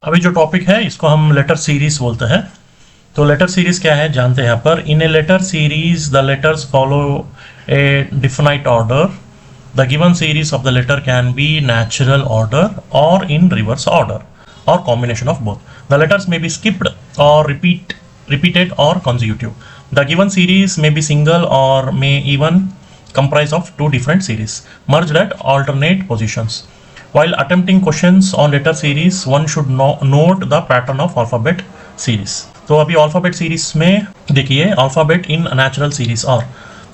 अभी जो टॉपिक है इसको हम लेटर सीरीज बोलते हैं। तो लेटर सीरीज क्या है जानते हैं यहाँ पर। In a letter series the letters follow a definite order. The given series of the letter can be natural order or in reverse order or combination of both. The letters may be skipped or repeated or consecutive. The given series may be single or may even comprise of two different series merged at alternate positions. While attempting questions on letter series, one should note the pattern of alphabet series. तो अभी alphabet series में देखिए alphabet in natural series और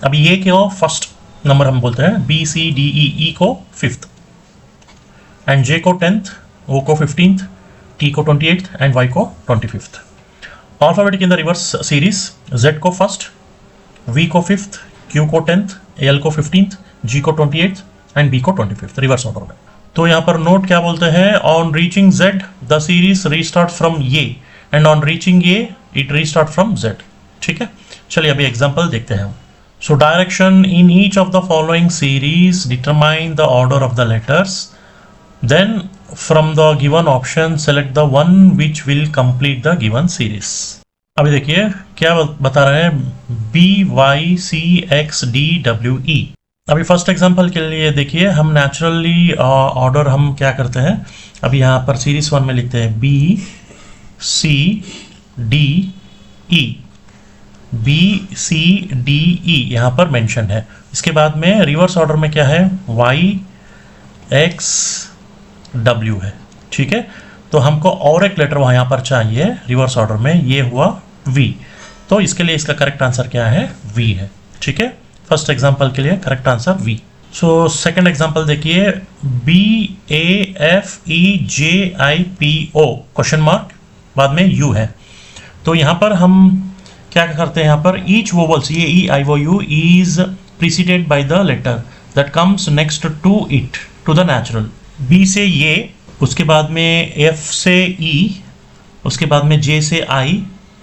अभी ये को first number हम बोलते हैं, B C D E E को फिफ्थ एंड J को 10th, O को 15th, T को 28th एंड Y को 25th. Alphabetic in the reverse series Z को फर्स्ट, V को फिफ्थ, Q को 10th, L को 15th, G को 28th एंड B को 25th रिवर्स ऑर्डर में। तो यहाँ पर नोट क्या बोलते हैं, on reaching Z the series restart from A and on reaching A it restart from Z। ठीक है, चलिए अभी एग्जांपल देखते हैं। So direction in each of the following series determine the order of the letters, then from the given option select the one which will complete the given series. अभी देखिए क्या बता रहे हैं, B Y C X D W E। अभी first example के लिए देखिए हम नेचुरली ऑर्डर हम क्या करते हैं, अभी यहाँ पर सीरीज वन में लिखते हैं B C D E, B C D E यहाँ पर मेंशन है। इसके बाद में रिवर्स ऑर्डर में क्या है, Y X W है। ठीक है, तो हमको और एक लेटर वहाँ यहाँ पर चाहिए रिवर्स ऑर्डर में, ये हुआ V। तो इसके लिए इसका करेक्ट आंसर क्या है, V है। ठीक है, फर्स्ट एग्जांपल के लिए correct answer V। So second example देखिए, B A F E J I P O question mark बाद में U है। तो यहाँ पर हम क्या करते हैं, यहाँ पर each vowels A E I O U is preceded by the letter that comes next to it to the natural. B से ये, उसके बाद में F से E, उसके बाद में J से I,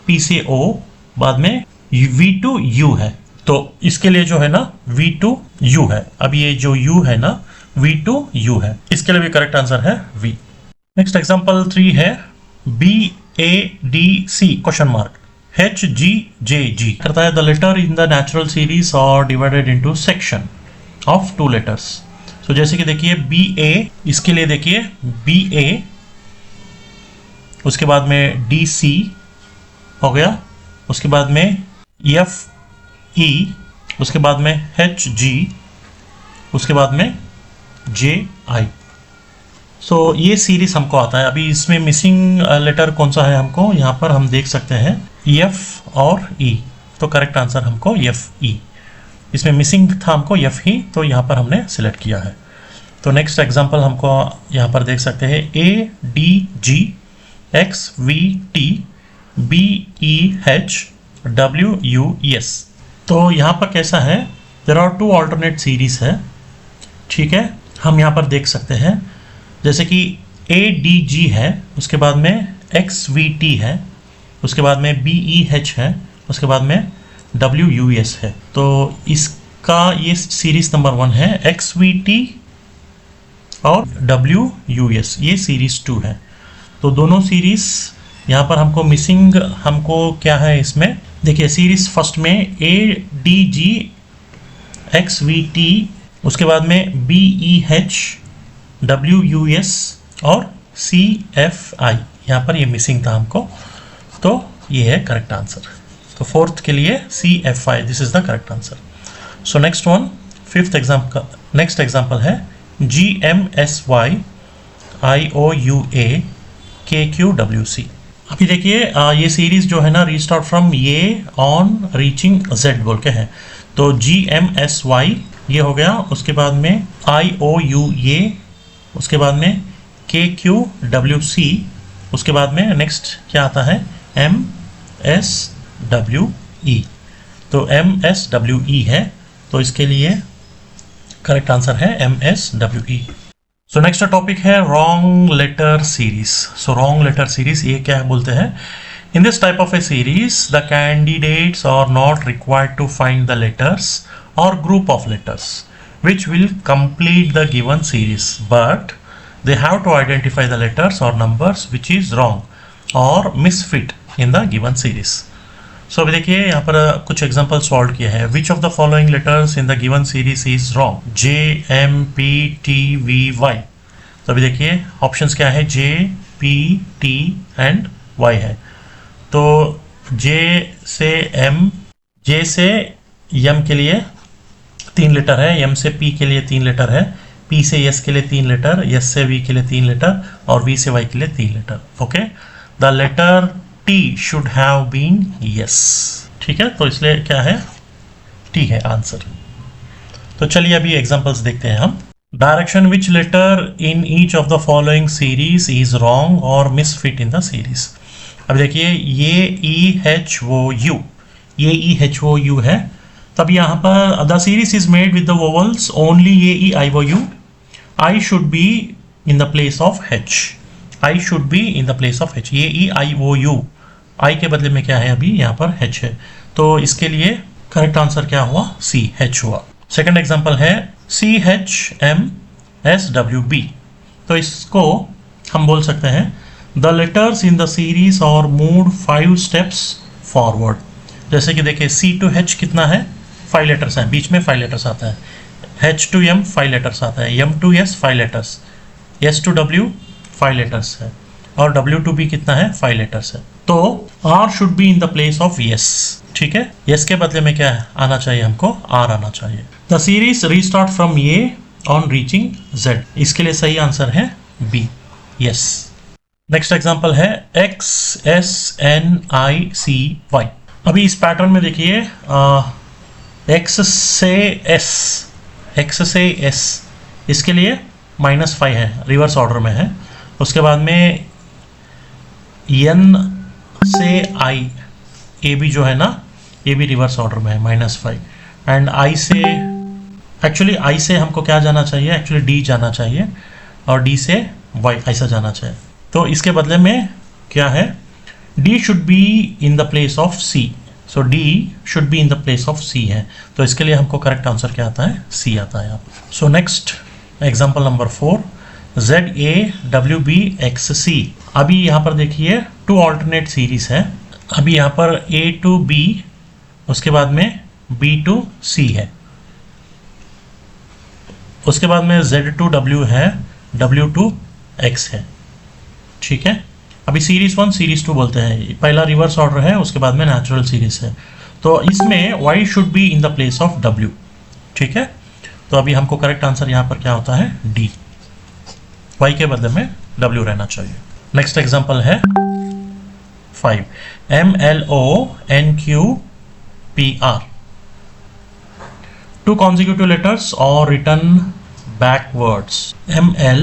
P से O, बाद में V to U है। तो इसके लिए जो है ना V to U है। अब ये जो U है ना V to U है, इसके लिए भी करेक्ट आंसर है V। नेक्स्ट एग्जांपल 3 है, B A D C question mark H G J G करता है the letter in the natural series और divided into section of two letters. तो जैसे कि देखिए बी ए, इसके लिए देखिए बी ए, उसके बाद में डी सी हो गया, उसके बाद में एफ ई, उसके बाद में एच जी, उसके बाद में जे आई। सो ये सीरीज हमको आता है। अभी इसमें मिसिंग लेटर कौन सा है हमको, यहाँ पर हम देख सकते हैं एफ और ई। तो करेक्ट आंसर हमको एफ ई, इसमें मिसिंग था हमको एफ ही, तो यहाँ पर हमने सिलेक्ट किया है। तो नेक्स्ट एग्जांपल हमको यहाँ पर देख सकते हैं, A D G X V T B E H W U S. तो यहाँ पर कैसा है, there are two alternate series है। ठीक है, हम यहाँ पर देख सकते हैं जैसे कि ए डी जी है, उसके बाद में एक्स वी टी है, उसके बाद में बी ई एच है, उसके बाद में डब्ल्यू यू एस है। तो इसका ये सीरीज नंबर 1 है, एक्स वी टी और डब्ल्यू यू एस ये सीरीज 2 है। तो दोनों सीरीज यहाँ पर हमको मिसिंग हमको क्या है इसमें, देखिए सीरीज फर्स्ट में A D G X V T, उसके बाद में B E H W U S और सी एफ आई, यहाँ पर ये मिसिंग था हमको, तो ये है करेक्ट आंसर। तो फोर्थ के लिए C F I, this is the correct answer. So next one, fifth example, next example है G M S Y I O U A K Q W C. अभी देखिए ये सीरीज जो है ना रीस्टार्ट फ्रॉम ये ऑन रीचिंग जेड बोल के है। तो जी एम एस वाई ये हो गया, उसके बाद में आई ओ यू ये, उसके बाद में के क्यू डब्ल्यू सी, उसके बाद में नेक्स्ट क्या आता है एम एस डब्ल्यू ई। तो एम एस डब्ल्यू ई है, तो इसके लिए करेक्ट आंसर है M S W E. So next topic है wrong letter series. So wrong letter series ये क्या है बोलते हैं, in this type of a series the candidates are not required to find the letters or group of letters which will complete the given series, but they have to identify the letters or numbers which is wrong or misfit in the given series. So अभी देखिए यहाँ पर कुछ example solve किया है. Which of the following letters in the given series is wrong? J, M, P, T, V, Y. तो अभी देखिए ऑप्शंस क्या है? J, P, T and Y है. तो J से M के लिए 3 लेटर है, M से P के लिए 3 लेटर है, P से S के लिए 3 लेटर, S से V के लिए 3 लेटर और V से Y के लिए 3 letter. Okay, the letter T should have been yes. ठीक है, तो इसलिए क्या है? T है आंसर. तो चलिए अभी एग्जांपल्स देखते हैं हम. Direction which letter in each of the following series is wrong और मिसफिट इन द सीरीज. अब देखिए ये EHOU, ये EHOU है. तब यहाँ पर the series is made with the vowels only AEIOU. I should be in the place of H. I should be in the place of H. AEIOU. I के बदले में क्या है? अभी यहाँ पर H है. तो इसके लिए करेक्ट आंसर क्या हुआ? C, H हुआ. सेकेंड एग्जाम्पल है CHMSWB. तो इसको हम बोल सकते हैं the letters in the series और मूव 5 स्टेप्स फॉरवर्ड. जैसे कि देखिए C to H कितना है? 5 लेटर्स हैं, बीच में 5 लेटर्स आता है. H to M 5 लेटर्स आता है, M to S 5 letters, S to W 5 letters है और W to B कितना है? 5 लेटर्स है. तो R should be in the place of yes. ठीक है, S के बदले में क्या आना चाहिए? हमको R आना चाहिए. The series restart from A on reaching Z. इसके लिए सही आंसर है B, yes. नेक्स्ट एग्जाम्पल है XSNICY. अभी इस पैटर्न में देखिए X से S इसके लिए -5 है, रिवर्स ऑर्डर में है. उसके बाद में N से I, A भी जो है ना, ये भी रिवर्स ऑर्डर में है, -5. एंड I से, एक्चुअली I से हमको क्या जाना चाहिए? एक्चुअली D जाना चाहिए और D से Y ऐसा जाना चाहिए. तो इसके बदले में क्या है? D should be in the place of C. So D should be in the place of C है. तो इसके लिए हमको करेक्ट आंसर क्या आता है? C आता है. सो नेक्स्ट एग्जांपल नंबर 4, ZAWBXC. अभी यहाँ पर देखिए 2 ऑल्टरनेट सीरीज है. अभी यहाँ पर A to B, उसके बाद में B to C है, उसके बाद में Z to W है, W to X है. ठीक है, अभी सीरीज 1 सीरीज 2 बोलते हैं. पहला रिवर्स ऑर्डर है, उसके बाद में नेचुरल सीरीज है. तो इसमें Y should be in the place of W. ठीक है, तो अभी हमको करेक्ट आंसर यहाँ पर क्या होता है? D. Y के बदले में W रहना चाहिए. नेक्स्ट एग्जांपल है 5, MLONQPR. 2 consecutive लेटर्स और रिटर्न बैकवर्ड्स. ML,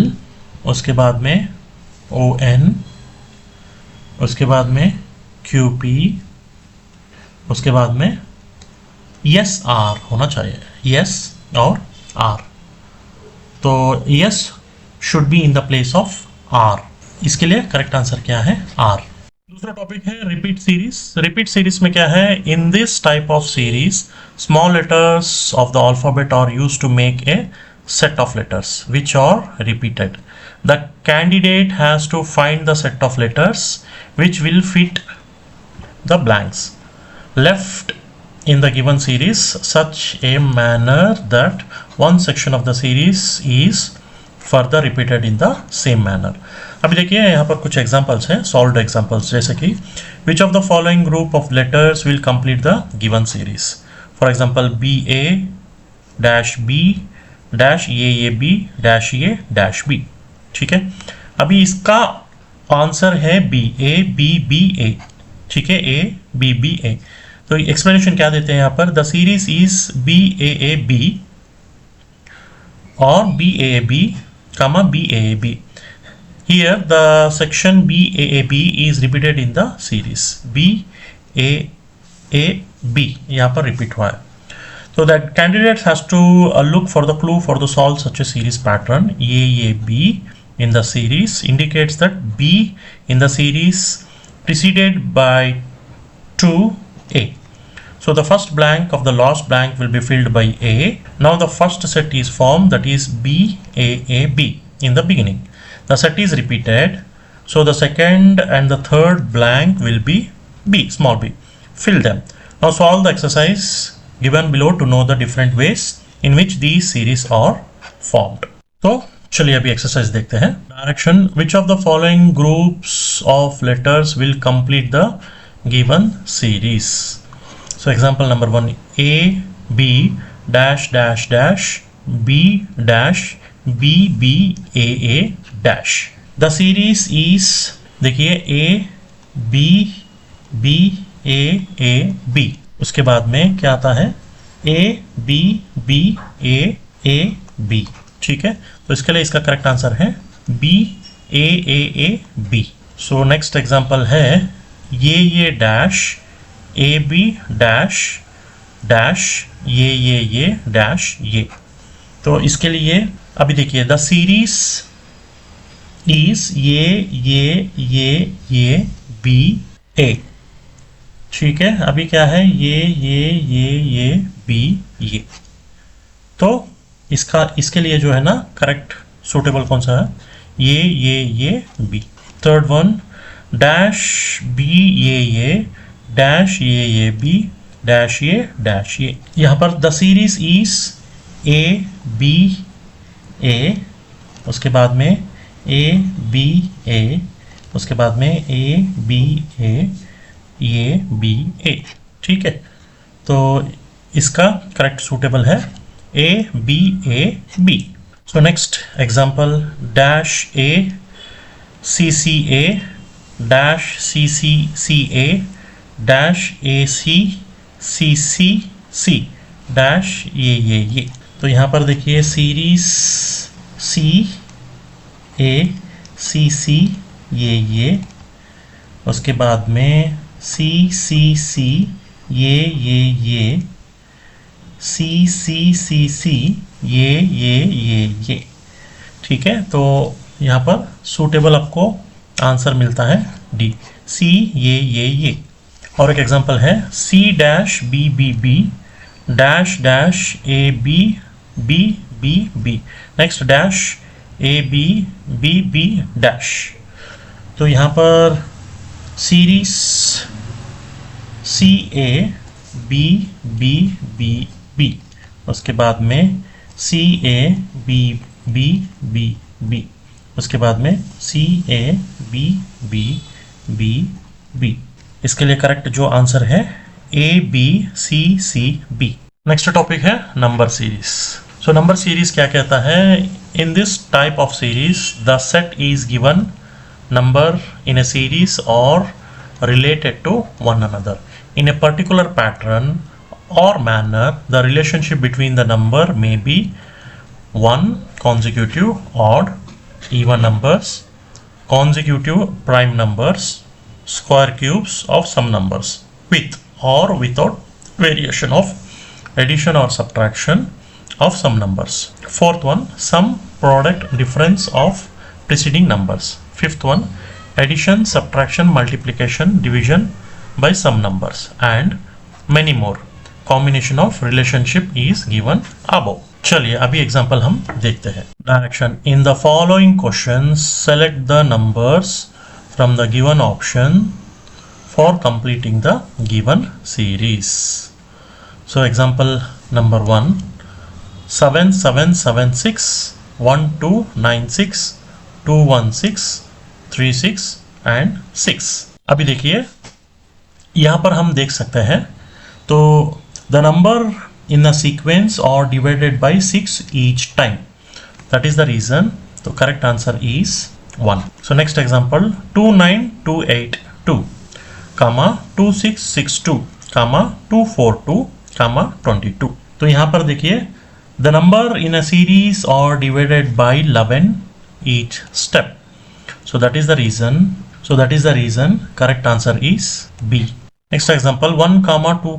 उसके बाद में ON, उसके बाद में QP, उसके बाद में SR होना चाहिए, yes और R. तो yes should be in the place of R. इसके लिए करेक्ट आंसर क्या है? R. दूसरा टॉपिक है रिपीट सीरीज. रिपीट सीरीज में क्या है? In this type of series small letters of the alphabet are used to make a set of letters which are repeated. The candidate has to find the set of letters which will fit the blanks left in the given series such a manner that one section of the series is further repeated in the same manner. अभी देखिए यहाँ पर कुछ examples हैं, solved examples, जैसे कि which of the following group of letters will complete the given series. For example, BA dash B dash ये B dash ये डैश बी. ठीक है, अभी इसका आंसर है बी, ए बी बी ए. ठीक है, ए बी बी ए. तो एक्सप्लेनेशन क्या देते हैं यहाँ पर? The series is B A A B और B A B comma B A B. Here the section B A B is repeated in the series. B A B यहाँ पर repeat हुआ है. So that candidate has to look for the clue for the solve such a series pattern. A B in the series indicates that B in the series preceded by 2A. So the first blank of the last blank will be filled by A. Now the first set is formed, that is B A B in the beginning. the set is repeated, so the second and the third blank will be B, small b. Fill them. Now solve the exercise given below to know the different ways in which these series are formed. तो चलिए अभी exercise देखते हैं. Direction, which of the following groups of letters will complete the given series? So example number 1, A, B, dash, dash, dash, B, dash, B, B, A, A, dash. The series is, देखिए A, B, B, A, A, B. उसके बाद में क्या आता है? A, B, B, A, A, B. ठीक है, तो इसके लिए इसका करेक्ट आंसर है B, A, A, A, B. So next example है ये dash, A, B, dash, dash, ये डैश, ये. तो इसके लिए अभी देखिए द सीरीज इज ये B, A. ठीक है, अभी क्या है ये B, ये. तो इसके लिए जो है ना करेक्ट सूटेबल कौन सा है? ये B. Third one, dash B, ये डैश, ये B, डैश, ये. यहाँ पर the series is A, B, A, उसके बाद में A, B, A, उसके बाद में A, B, A, ये B, A. ठीक है, तो इसका करेक्ट सूटेबल है A, B, A, B. So next example, dash A, C, C, A, dash C, C, C, A, dash A, C, C, C, C, dash ये. तो यहाँ पर देखिए series C, A, C, C, ये, उसके बाद में C, C, C, ये, C, C, C, C, ये. ठीक है, तो यहाँ पर सूटेबल आपको आंसर मिलता है D, C, ये. और एक एग्जांपल है C dash B, B, B, dash dash A, B, B, B, B. Next dash A, B, B, B, dash. तो यहाँ पर series C, A, B, B, B, B, उसके बाद में C, A, B, B, B, B, उसके बाद में C, A, B, B, B, B. इसके लिए करेक्ट जो आंसर है A, B, C, C, B. Next topic है number series. So number series क्या कहता है? In this type of series the set is given number in a series और related to one another in a particular pattern or manner. The relationship between the number may be 1 consecutive odd even numbers, consecutive prime numbers, square cubes of some numbers, with or without variation of addition or subtraction of some numbers. Fourth one, some product difference of preceding numbers. Fifth one, addition, subtraction, multiplication, division by some numbers, and many more. Combination of relationship is given above. चलिए अभी example हम देखते हैं. Direction, in the following questions select the numbers from the given option for completing the given series. So example number 1, 7, 7, 7, 6, 1, 2, 9, 6, 2, 1, 6, 3, 6 and 6. अभी देखिए यहाँ पर हम देख सकते हैं तो the number in the sequence are divided by 6 each time. That is the reason the correct answer is 1. So next example, 2, 9, 2, 8, 2, comma 2, 6, 6, 2, comma 2, 4, 2, comma 22. तो यहाँ पर देखिए the number in a series are divided by 11 each step. So that is the reason correct answer is B. Next example, 1, 2, 2,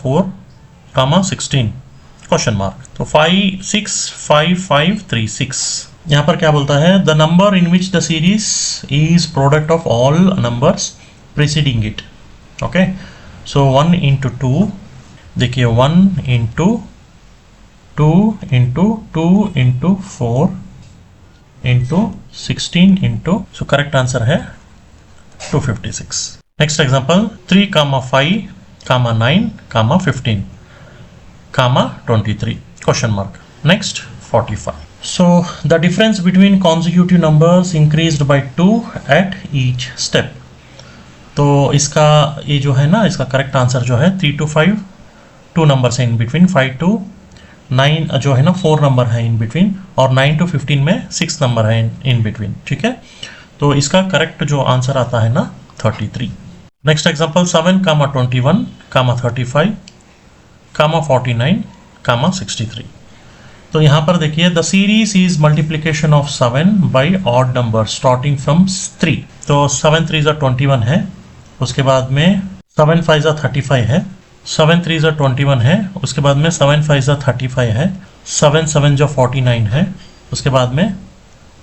4, 16 question mark. तो 5, 6, 5, 5, 3, 6. यहाँ पर क्या बोलता है? The number in which the series is product of all numbers preceding it. Okay. So 1 into 2. देखिए 1 into 2 into 2 into 4 into 16 into, सो correct answer है 256. Next example 3, 5, 9, 15, 23 question mark. Next 45. So the difference between consecutive numbers increased by 2 at each step. तो इसका ये जो है ना, इसका correct answer जो है 3 to 5, 2 नंबर्स है इन बिटवीन, 5 to 9 जो है ना 4 नंबर है इन बिटवीन, और 9 to 15 में 6 नंबर है इन बिटवीन. ठीक है, तो इसका करेक्ट जो आंसर आता है ना 33. Next example 7, 21, 35, 49, 63. तो यहाँ पर देखिए the series is multiplication of 7 by odd number starting from 3. तो 7 3 21 है, उसके बाद में 7 5 35 है, 7 3 21 है, उसके बाद में 7 5 35 है, 7 7 49 है, उसके बाद में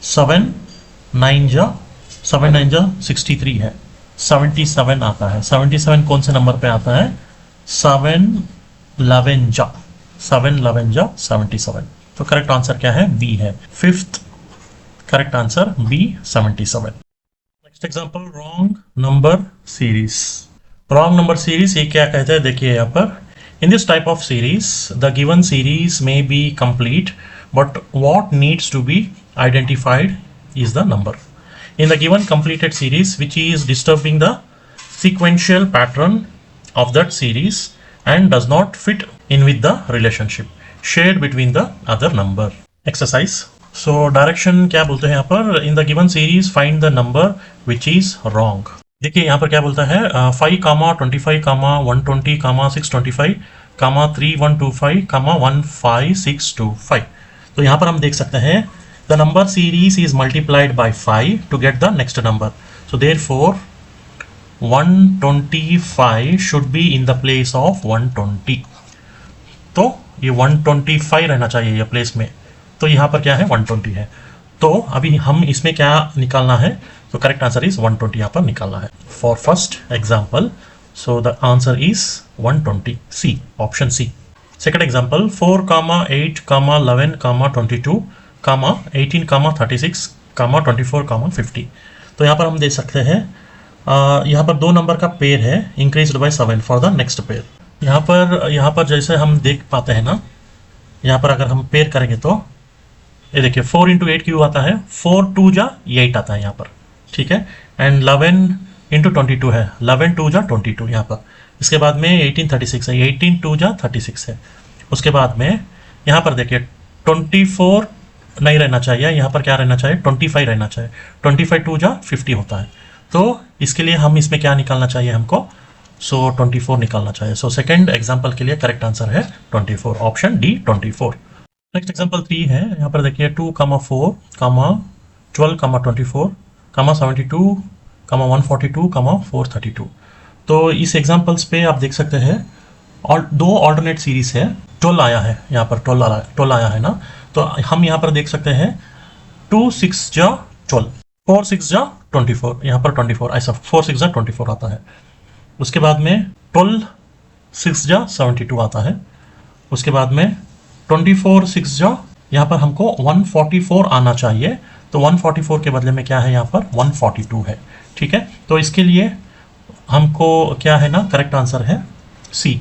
7 9 63 है, 77 आता है. 77 कौन से नंबर पे आता है? 7 11 77. तो करेक्ट आंसर क्या है? बी है. Fifth correct answer B 77. Next example wrong number series. Wrong number series ये क्या कहते हैं देखिए यहाँ पर. In this type of series the given series may be complete but what needs to be identified is the number. In the given completed series which is disturbing the sequential pattern of that series and does not fit in with the relationship shared between the other number. Exercise. So direction क्या बोलते हैं यहाँ पर? In the given series find the number which is wrong. देखिए यहाँ पर क्या बोलता है 5, 25, 120, 625, 3125, 15625. तो यहाँ पर हम देख सकते हैं the number series is multiplied by 5 to get the next number. So therefore 125 should be in the place of 120. तो ये 125 रहना चाहिए ये प्लेस में. तो यहाँ पर क्या है? 120 है. तो अभी हम इसमें क्या निकालना है? तो करेक्ट आंसर इज 120 यहाँ पर निकालना है. For first example so the answer is 120. C, option C. Second example 4, 8, 11, 22, 18, 36, 24, 50. तो यहाँ पर हम देख सकते हैं यहाँ पर दो नंबर का पेयर है increased by 7 for the next pair. यहाँ पर जैसे हम देख पाते हैं ना, यहाँ पर अगर हम पेयर करेंगे तो ये देखिए 4 इंटू 8 क्यों आता है? 4 2 जा 8 आता है यहाँ पर. ठीक है, एंड 11 इंटू 22 है, 11 2 जा 22 यहाँ पर. इसके बाद में 18 36 है, 18 2 जा 36 है. उसके बाद में यहाँ पर देखिए 24 नहीं रहना चाहिए, यहाँ पर क्या रहना चाहिए? 25 रहना चाहिए. 25 2 जा 50 होता है. तो इसके लिए हम इसमें क्या निकालना चाहिए हमको? सो 24 निकालना चाहिए. सो सेकंड एग्जांपल के लिए करेक्ट आंसर है 24, ऑप्शन डी 24. नेक्स्ट एग्जांपल 3 है. यहाँ पर देखिए 2, 4, 12, 24, 72, 142, 432. तो इस एग्जांपल्स पे आप देख सकते हैं और दो ऑल्टरनेट सीरीज है. 12 आया है यहाँ पर, 12 आया है ना. तो हम यहाँ पर देख सकते हैं 2 6 जा 12, 4 6 जा 24, यहाँ पर 24 ऐसा 4 6 जा 24 आता है. उसके बाद में 12 6 जा 72 आता है. उसके बाद में 24 6 जा यहाँ पर हमको 144 आना चाहिए. तो 144 के बदले में क्या है यहाँ पर? 142 है. ठीक है, तो इसके लिए हमको क्या है ना, करेक्ट आंसर है सी.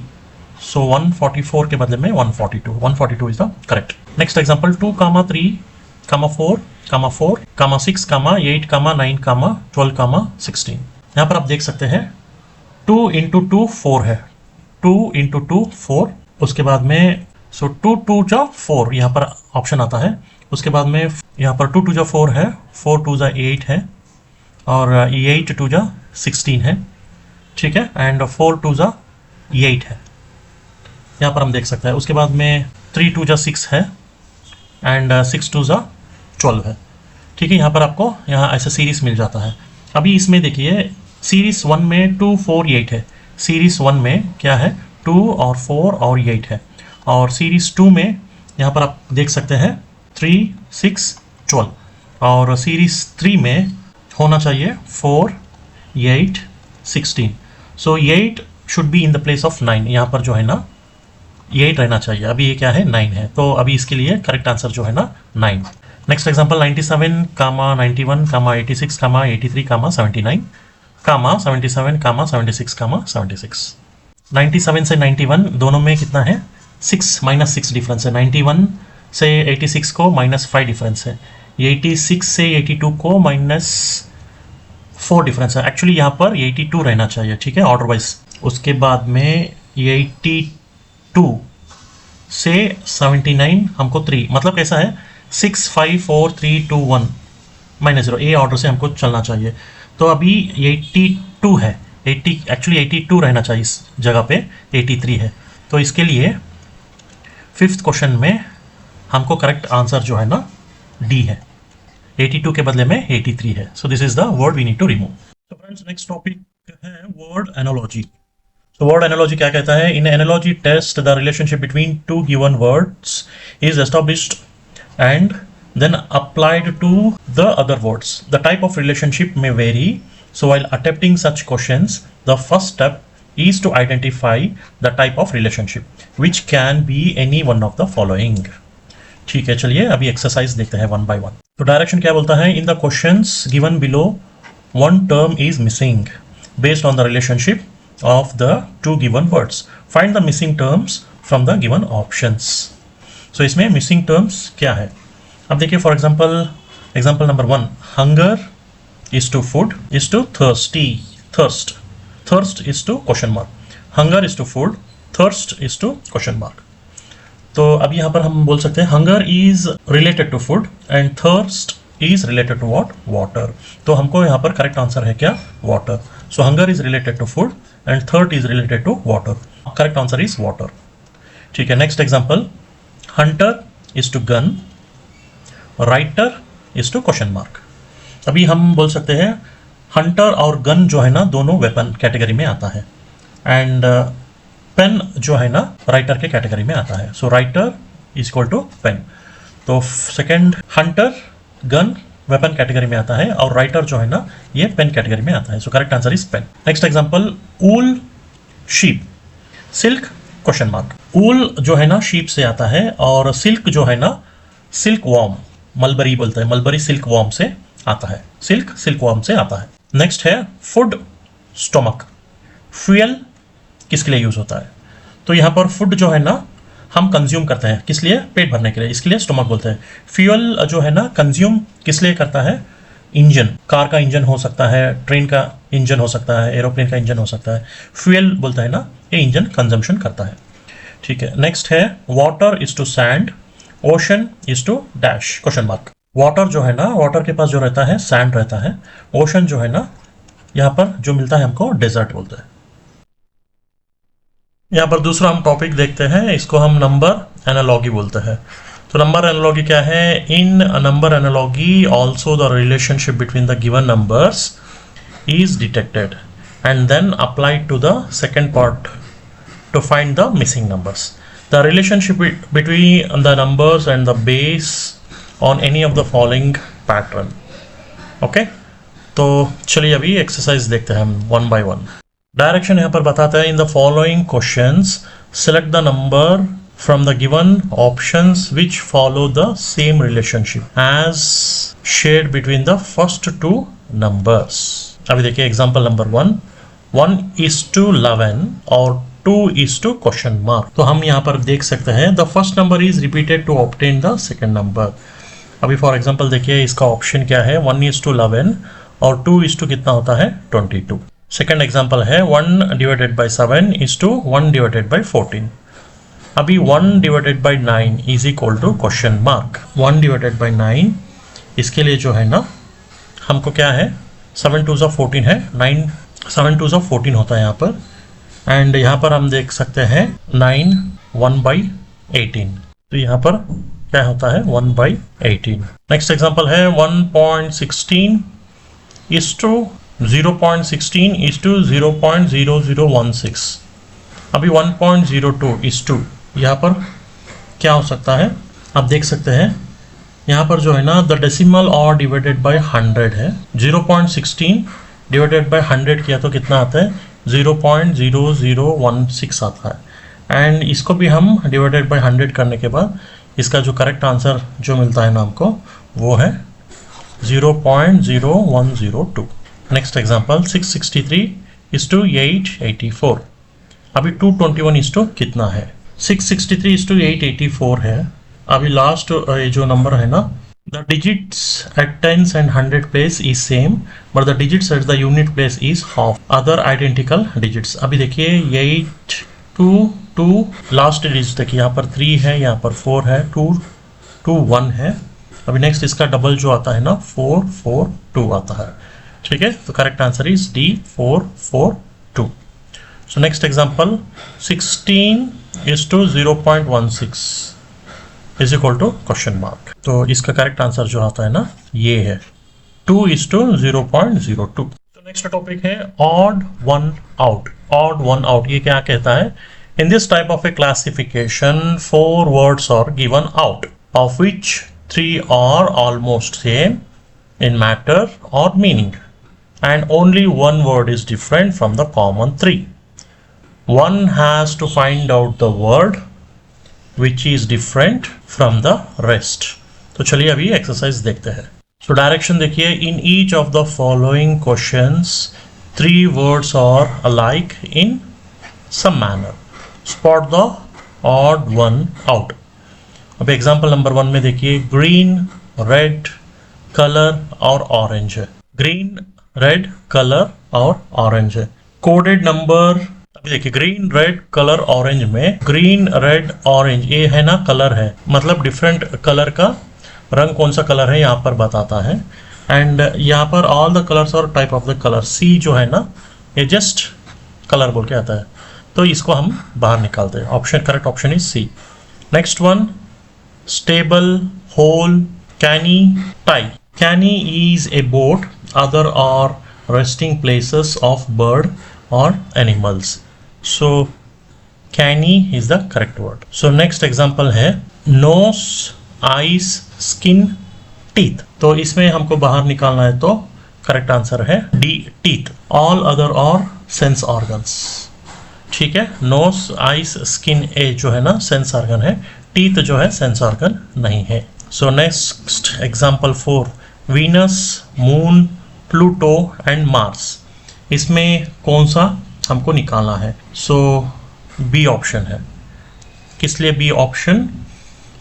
सो 144 के बदले में 142. 142 is the correct. Next example 2, 3, 4, 4, 6, 8, 9, 12, 16. यहाँ पर आप देख सकते हैं 2 इंटू 2 4 है, 2 इंटू 2 4. उसके बाद में सो 2 2 जा 4 यहाँ पर ऑप्शन आता है. उसके बाद में यहाँ पर 2 2 जा 4 है, 4 2 जा 8 है, और 8 2 जा 16 है. ठीक है, एंड 4 2 जा 8 है, यहाँ पर हम देख सकते हैं. उसके बाद में 3 2 जा 6 है, एंड 6 2 जा 12 है. ठीक है, यहाँ पर आपको यहाँ ऐसा सीरीज मिल जाता है. अभी इसमें देखिए सीरीज 1 में 2 4 8 है, सीरीज 1 में क्या है? 2 और 4 और 8 है, और सीरीज 2 में यहाँ पर आप देख सकते हैं 3 6 12, और सीरीज 3 में होना चाहिए 4 8 16. सो 8 should be in the place of 9. यहाँ पर जो है ना 8 रहना चाहिए. अभी ये क्या है? 9 है. तो अभी इसके लिए करेक्ट आंसर जो है ना 9. Next example 97, 91, 86, 83, 79, 77, 76, 76। 97 से 91 दोनों में कितना है, 6 -6 डिफरेंस है। 91 से 86 को -5 डिफरेंस है। 86 से 82 को -4 डिफरेंस है। एक्चुअली यहाँ पर 82 रहना चाहिए, ठीक है, ऑर्डर वाइज। उसके बाद में 82 से 79 हमको 3, मतलब कैसा है 6 5 4 3 2 1 -0, ए ऑर्डर से हमको चलना चाहिए। तो अभी 82 है, 80 एक्चुअली 82 रहना चाहिए, इस जगह पे 83 है। तो इसके लिए फिफ्थ क्वेश्चन में हमको करेक्ट आंसर जो है ना डी है, 82 के बदले में 83 है। So this is the word we need to remove. तो फ्रेंड्स नेक्स्ट टॉपिक है वर्ड एनालॉजी। तो वर्ड एनालॉजी क्या कहता है, in analogy test the relationship between two given words is established and then applied to the other words. The type of relationship may vary, so while attempting such questions, the first step is to identify the type of relationship, which can be any one of the following. ठीक है, चलिए अभी exercise देखते हैं one by one. तो direction क्या बोलता है, in the questions given below one term is missing based on the relationship of the two given words. Find the missing terms from the given options. So इसमें missing terms क्या है, अब देखिए for example number 1, hunger is to food is to thirsty, thirst is to question mark, hunger is to food, thirst is to question mark. तो अब यहाँ पर हम बोल सकते हैं hunger is related to food and thirst is related to what, water. तो हमको यहाँ पर करेक्ट आंसर है क्या, water. So hunger is related to food and third is related to water, correct answer is water. ठीक है, next example, hunter is to gun, writer is to question mark। अभी हम बोल सकते हैं hunter और gun जो है ना दोनों वेपन कैटेगरी में आता है, एंड पेन जो है ना राइटर के कैटेगरी में आता है। So writer is equal to pen. तो second, hunter gun weapon category में आता है और राइटर जो है ना ये पेन कैटेगरी में आता है। So correct answer is pen. Next example, wool sheep, silk question mark. Wool जो है ना शीप से आता है और सिल्क जो है ना सिल्क वॉर्म, मलबरी बोलते हैं, मलबरी सिल्क वॉर्म से आता है, सिल्क वॉर्म से आता है। नेक्स्ट है फूड स्टोमक, फ्यूल किसके लिए यूज होता है, तो यहाँ पर फूड जो है ना हम कंज्यूम करते हैं, किस लिए, पेट भरने के लिए, इसके लिए स्टोमक बोलते हैं। फ्यूल जो है ना कंज्यूम किस लिए करता है, इंजन, कार का इंजन हो सकता है, ट्रेन का इंजन हो सकता है, एरोप्लेन का इंजन हो सकता है, फ्यूल बोलता है ना ये इंजन कंजम्पशन करता है। ठीक है, नेक्स्ट है water is to sand, ocean is to dash question mark. Water जो है ना, वाटर के पास जो रहता है सैंड रहता है, ओशन जो है ना यहाँ पर जो मिलता है हमको डेजर्ट बोलते हैं। यहाँ पर दूसरा हम टॉपिक देखते हैं, इसको हम नंबर एनालॉगी बोलते हैं। तो नंबर एनालॉगी क्या है, in number analogy also the relationship between the given numbers is detected and then applied to the second part to find the missing numbers. The relationship between the numbers and the base on any of the following pattern. Okay, तो चलिए अभी exercise देखते हैं हम one by one. Direction यहाँ पर बताते हैं, in the following questions select the number from the given options which follow the same relationship as shared between the first two numbers. अभी देखिए एग्जाम्पल नंबर 1:11 और 2:? Question mark. तो हम यहाँ पर देख सकते हैं the first number is repeated to obtain the second number. अभी फॉर एग्जाम्पल देखिए इसका ऑप्शन क्या है, 1:11 और 2: कितना होता है, 22। सेकेंड एग्जाम्पल है 1/7 = 1/14। अभी 1/9 is equal to question mark. 1/9 इसके लिए जो है ना हमको क्या है, 7 2 14 है, 7 2 14 होता है यहाँ पर, एंड यहाँ पर हम देख सकते हैं 9 1/18। तो यहाँ पर क्या होता है, 1/18। नेक्स्ट एग्जांपल है 1.16 = 0.16 = 0.0016। अभी 1.02 यहाँ पर क्या हो सकता है, आप देख सकते हैं यहाँ पर जो है ना द डेसिमल और डिवाइडेड बाय 100 है। 0.16 डिवाइडेड बाय 100 किया तो कितना आता है, 0.0016 आता है। एंड इसको भी हम डिवाइडेड बाय 100 करने के बाद इसका जो करेक्ट आंसर जो मिलता है ना हमको, वो है 0.0102। Next example 663:884। अभी 221 कितना है? 663:884 है। अभी लास्ट जो नंबर है ना, the digits at tens and hundred place is same, but the digits at the unit place is half other identical digits। अभी देखिए 8 2 2 लास्ट डिजिट देखिए, यहाँ पर 3 है, यहाँ पर 4 है, 2 2 1 है। अभी नेक्स्ट इसका डबल जो आता है ना 4 4 2 आता है। ठीक है, तो correct answer is D 442। So next example 16:0.16 is equal to question mark. तो इसका करेक्ट आंसर जो आता है ना ये है 2:0.02। तो नेक्स्ट टॉपिक है odd one out. Odd one out ये क्या कहता है? In this type of a classification 4 words are given out, of which 3 are almost same in matter और meaning, and only one word is different from the common 3. One has to find out the word which is different from the rest. तो चलिए अभी exercise देखते हैं। So direction देखिए, in each of the following questions 3 words are alike in some manner. Spot the odd one out. अब example number 1 में देखिए green, red, colour और ऑरेंज है। ग्रीन, रेड, कलर और ऑरेंज है। कोडेड नंबर अभी देखिए ग्रीन, रेड, कलर, ऑरेंज में ग्रीन, रेड, ऑरेंज ये है ना कलर है, मतलब डिफरेंट कलर का रंग कौन सा कलर है यहाँ पर बताता है। एंड यहाँ पर ऑल द कलर्स और टाइप ऑफ द कलर, सी जो है ना ये जस्ट कलर बोल के आता है, तो इसको हम बाहर निकालते हैं। Option correct option is C. Next one stable, hole, canny, tie. Canny is a boat, other are resting places of bird or animals, so canny is the correct word. So next example है nose, eyes, skin, teeth। तो इसमें हमको बाहर निकालना है, तो correct answer है D teeth। all other are sense organs। ठीक है, nose, eyes, skin ए जो है ना सेंस ऑर्गन है, teeth जो है सेंस ऑर्गन नहीं है। So next example 4 Venus, Moon, Pluto and Mars. इसमें कौन सा हमको निकालना है? सो बी ऑप्शन है। किस लिए B option?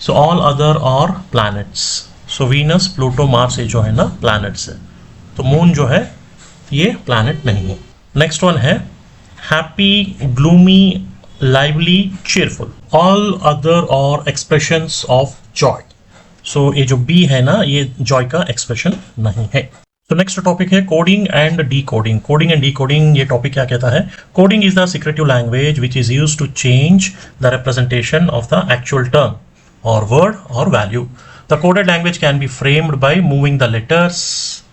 So all other are planets. So Venus, Pluto, Mars ये जो है ना प्लैनेट्स है, तो मून जो है ये प्लैनेट नहीं है। नेक्स्ट वन है happy, gloomy, lively, cheerful. All other are expressions of joy. So ये जो बी है ना ये जॉय का एक्सप्रेशन नहीं है। तो नेक्स्ट टॉपिक है coding and decoding. Coding and decoding ये टॉपिक क्या कहता है? Coding is the secretive language which is used to change the representation of the actual term और वर्ड और value. The coded language can be framed by moving the letters,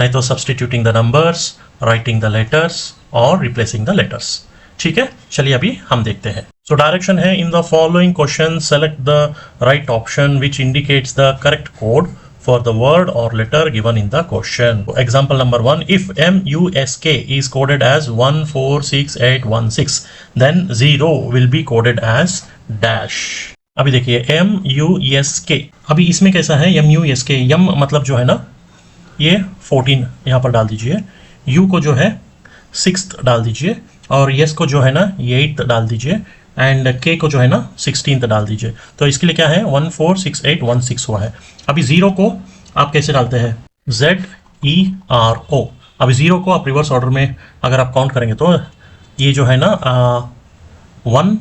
नहीं तो substituting the numbers, writing the letters और replacing the letters. ठीक है, चलिए अभी हम देखते हैं। सो डायरेक्शन है in the following question select the right option which indicates the correct code for the word or letter given in the question. Example number 1, if MUSK is coded as 146816 then 0 will be coded as dash। अभी देखिए MUSK, अभी इसमें कैसा है MUSK, यम मतलब जो है ना ये 14 यहाँ पर डाल दीजिए, U को जो है 6th डाल दीजिए और S को जो है ना 8th डाल दीजिए एंड K को जो है ना 16th डाल दीजिए। तो इसके लिए क्या है 146816 हुआ है। अभी 0 को आप कैसे डालते हैं? ZERO। अभी 0 को आप रिवर्स ऑर्डर में अगर आप काउंट करेंगे तो ये जो है ना 1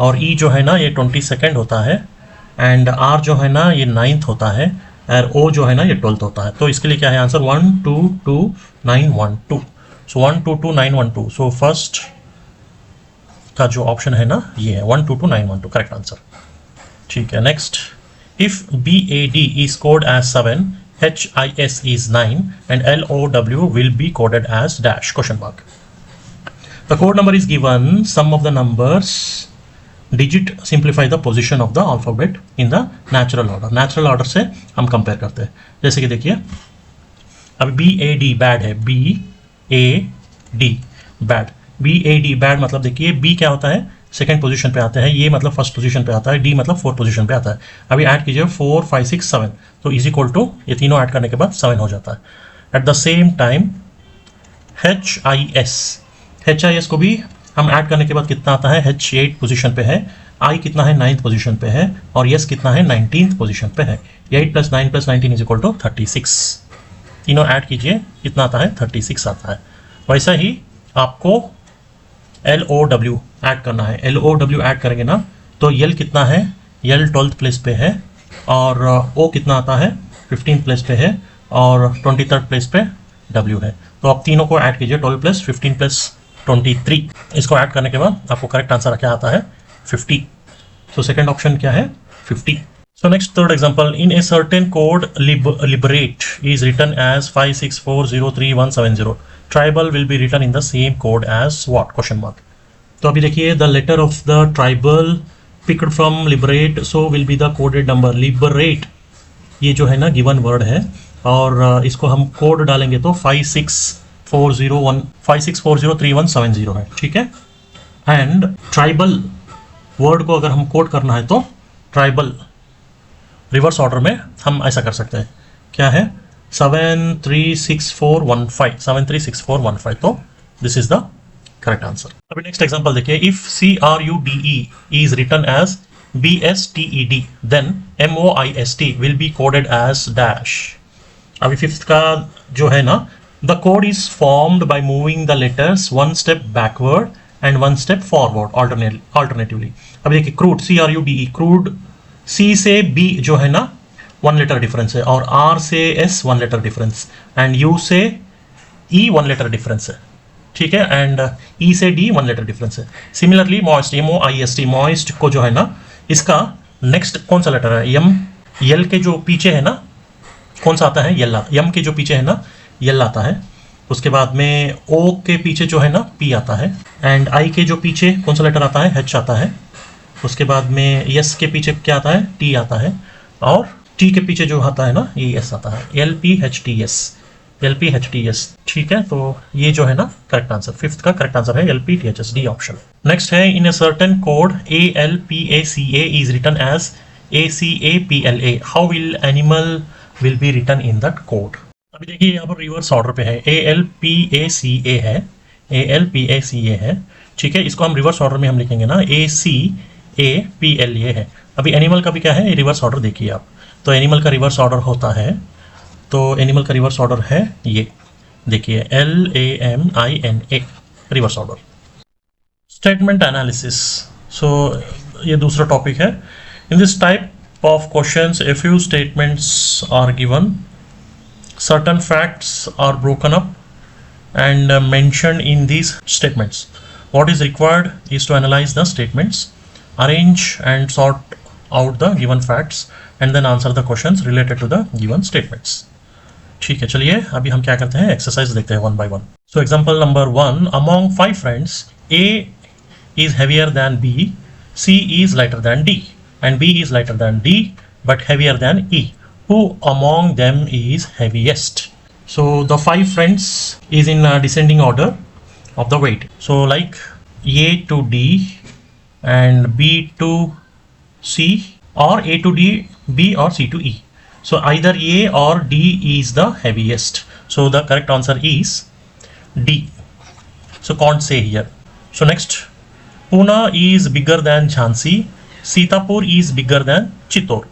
और E जो है ना ये 22nd होता है एंड R जो है ना ये 9th होता है और O जो है ना ये 12th होता है। तो इसके लिए क्या है आंसर 122912। सो 122912। सो फर्स्ट का जो ऑप्शन है ना ये है 122912 करेक्ट आंसर। ठीक है, next if BAD is coded as 7, HIS is 9 and LOW will be coded as dash question mark. The code number is given, sum of the numbers, digit simplify the position of the alphabet in the natural order। natural order से हम compare करते हैं। जैसे कि देखिए अब BAD bad है, BAD bad, BAD bad मतलब देखिए B क्या होता है सेकंड पोजीशन पे आते हैं, ये मतलब फर्स्ट पोजीशन पे आता है, डी मतलब फोर्थ पोजीशन पे आता है। अभी ऐड कीजिए 4 5 6 7, तो इज इक्वल टू ये तीनों ऐड करने के बाद 7 हो जाता है। At the same time HIS को भी हम ऐड करने के बाद कितना आता है, H 8 पोजीशन पे है, I कितना है 9th पोजीशन पे है, और S कितना है 19th पोजीशन पे है। 8 + 9 + 19 इज इक्वल टू 36। तीनों ऐड कीजिए, कितना आता है 36 आता है। वैसा ही आपको LOW ऐड करना है। LOW ऐड करेंगे ना तो L कितना है, L 12th प्लेस पे है, और O कितना आता है 15th प्लेस पे है, और 23rd प्लेस पे W है। तो आप तीनों को ऐड कीजिए, 12 + 15 + 23। इसको ऐड करने के बाद आपको करेक्ट आंसर क्या आता है 50। सो सेकंड ऑप्शन क्या है 50। So next third example, in a certain code liberate is written as 564031170. Tribal will be written in the same code as what? Question mark. तो अभी देखिए the letter of the tribal picked from liberate so will be the coded number. Liberate ये जो है ना given word है, और इसको हम कोड डालेंगे तो 564031170 है, ठीक है। एंड ट्राइबल वर्ड को अगर हम कोड करना है तो ट्राइबल रिवर्स ऑर्डर में हम ऐसा कर सकते हैं, क्या है 736415, तो this is the correct answer. अभी नेक्स्ट एग्जांपल देखिए, if CRUDE is written as BSTED then MOIST will be coded as dash. अभी फिफ्थ का जो है ना, the code is formed by moving the letters one step backward and one step forward alternatively. अभी देखिए crude CRUDE, crude C से B जो है ना 1 लेटर डिफरेंस है, और R से S 1 letter difference, and U से E 1 लेटर डिफरेंस है, ठीक है, एंड E से D 1 लेटर डिफरेंस है। सिमिलरली मॉइस्ट MOIST, मॉइस्ट को जो है ना, इसका नेक्स्ट कौन सा लेटर है, L के जो पीछे है ना कौन सा आता है, M के जो पीछे है ना L आता है। उसके बाद में O के पीछे जो है ना P आता है, एंड I के जो पीछे कौन सा लेटर आता है, H आता है। उसके बाद में S के पीछे क्या आता है, T आता है, और T के पीछे जो आता है ना ये S आता है, LPHTS, ठीक है। तो ये जो है ना करेक्ट आंसर, फिफ्थ का करेक्ट आंसर है LPTHS, डी ऑप्शन। नेक्स्ट है, in a certain code ALPACA is written as ACAPLA, how will animal will be written in that code. अभी देखिए यहाँ पर रिवर्स ऑर्डर पे है, ALPACA है, ठीक है। इसको हम रिवर्स ऑर्डर में हम लिखेंगे ना, ACAPLA है। अभी एनिमल का भी क्या है, रिवर्स ऑर्डर देखिए आप, तो एनिमल का रिवर्स ऑर्डर होता है, तो एनिमल का रिवर्स ऑर्डर है ये देखिए LAMINA, reverse order. Statement analysis, so ये दूसरा टॉपिक है। In this type of questions a few statements are given, certain facts are broken up and mentioned in these statements. What is required is to analyze the statements, arrange and sort out the given facts, and then answer the questions related to the given statements. ठीक है, चलिए अभी हम क्या करते हैं, exercise देखते हैं one by one. So example number 1, among 5 friends A is heavier than B, C is lighter than D, and B is lighter than D but heavier than E. Who among them is heaviest? So the 5 friends is in descending order of the weight. So like A to D and B to C, or A to D, B or C to E. So either A or D is the heaviest. So the correct answer is D. So can't say here. So next, Pune is bigger than Jhansi, Sitapur is bigger than Chittor.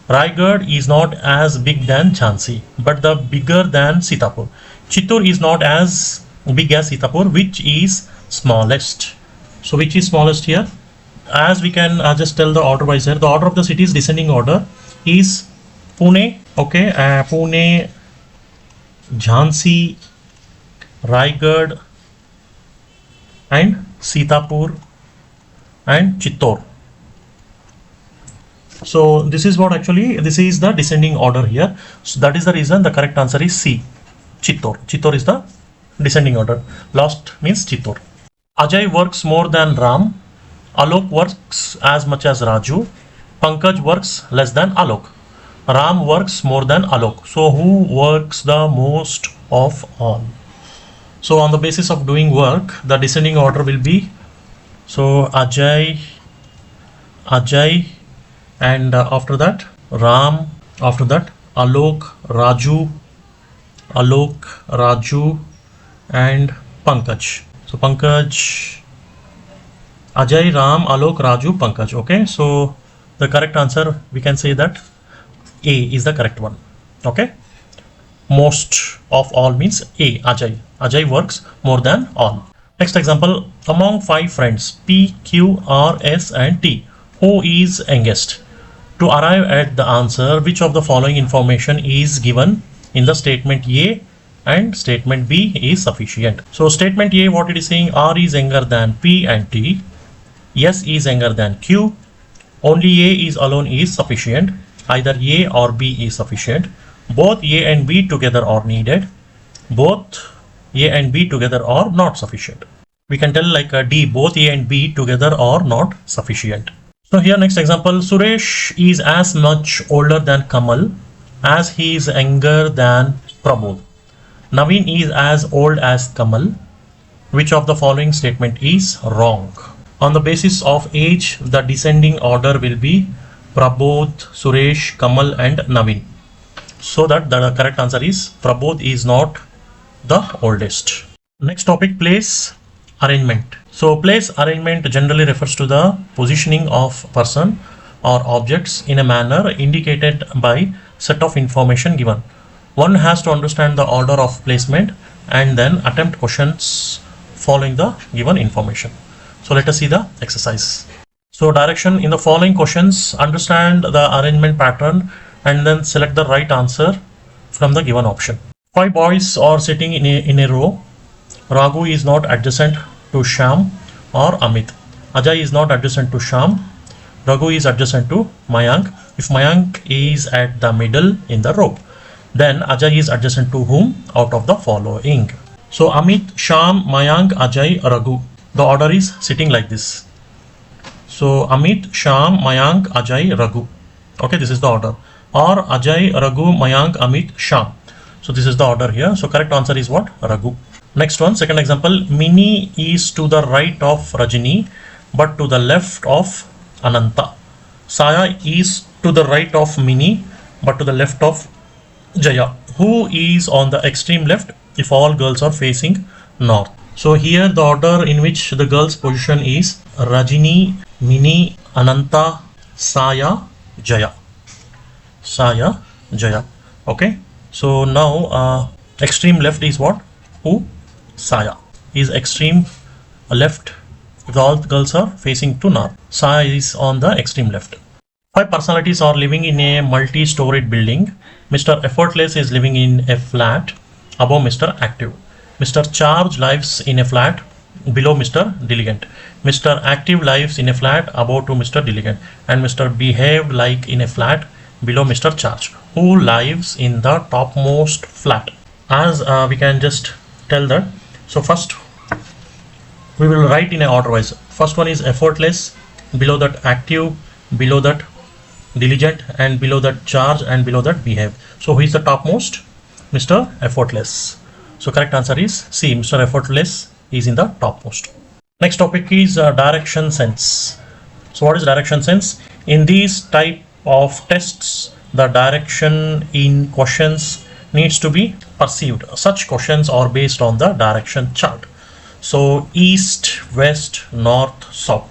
Raigad is not as big than Jhansi, but the bigger than Sitapur. Chittor is not as big as Sitapur, which is smallest. So which is smallest here? As we can just tell the order wise here. The order of the cities descending order is Pune, okay, Pune, Jhansi, Raigad, and Sitapur, and Chittor. So this is what actually, this is the descending order here. So that is the reason the correct answer is C, Chittor. Chittor is the descending order. Last means Chittor. Ajay works more than Ram. Alok works as much as Raju. Pankaj works less than Alok. Ram works more than Alok. So who works the most of all? So on the basis of doing work, the descending order will be So Ajay, and after that Ram, after that Alok, Raju, and Pankaj. So Pankaj, Ajay, Ram, Alok, Raju, Pankaj. Okay, so the correct answer, we can say that A is the correct one. Okay, most of all means A, Ajay. Ajay works more than all. Next example, among 5 friends P, Q, R, S, and T, who is youngest? To arrive at the answer, which of the following information is given in the statement A and statement B is sufficient? So statement A, what it is saying, R is younger than P and T, S is younger than Q, only A is alone is sufficient, either A or B is sufficient, both A and B together are needed, both A and B together are not sufficient. We can tell like a D, both A and B together are not sufficient. So here next example, Suresh is as much older than Kamal as he is younger than Prabodh. Naveen is as old as Kamal. Which of the following statement is wrong? On the basis of age, the descending order will be Prabodh, Suresh, Kamal and Naveen. So that the correct answer is Prabodh is not the oldest. Next topic, place arrangement. So place arrangement generally refers to the positioning of person or objects in a manner indicated by set of information given. One has to understand the order of placement and then attempt questions following the given information. So let us see the exercise. So direction in the following questions, understand the arrangement pattern and then select the right answer from the given option. 5 boys are sitting in a row. Raghu is not adjacent to Shyam or Amit. Ajay is not adjacent to Shyam. Raghu is adjacent to Mayank. If Mayank is at the middle in the row, then Ajay is adjacent to whom out of the following? So Amit, Shyam, Mayank, Ajay, Raghu. The order is sitting like this. So Amit, Shyam, Mayank, Ajay, Raghu. Okay, this is the order. Or Ajay, Raghu, Mayank, Amit, Shyam. So this is the order here. So correct answer is what? Raghu. Next one, second example, Mini is to the right of Rajini but to the left of Ananta. Saya is to the right of Mini but to the left of Jaya. Who is on the extreme left if all girls are facing north? So here the order in which the girls position is Rajini, Mini, Ananta, Saya, Jaya. Saya, Jaya. Okay. So now extreme left is what? Who? Saya is extreme left if all the girls are facing to north. Saya is on the extreme left. 5 personalities are living in a multi-storied building. Mr. Effortless is living in a flat above Mr. Active. Mr. Charge lives in a flat below Mr. Diligent. Mr. Active lives in a flat above to Mr. Diligent. And Mr. Behave like in a flat below Mr. Charge. Who lives in the topmost flat? As we can just tell that. So first we will write in a order wise. First one is Effortless, below that Active, below that Diligent, and below that Charge, and below that Behave. So who is the topmost? Mr. Effortless. So correct answer is C. Mr. Effortless is in the topmost. Next topic is direction sense. So what is direction sense? In these type of tests, the direction in questions needs to be perceived. Such questions are based on the direction chart. So east, west, north, south,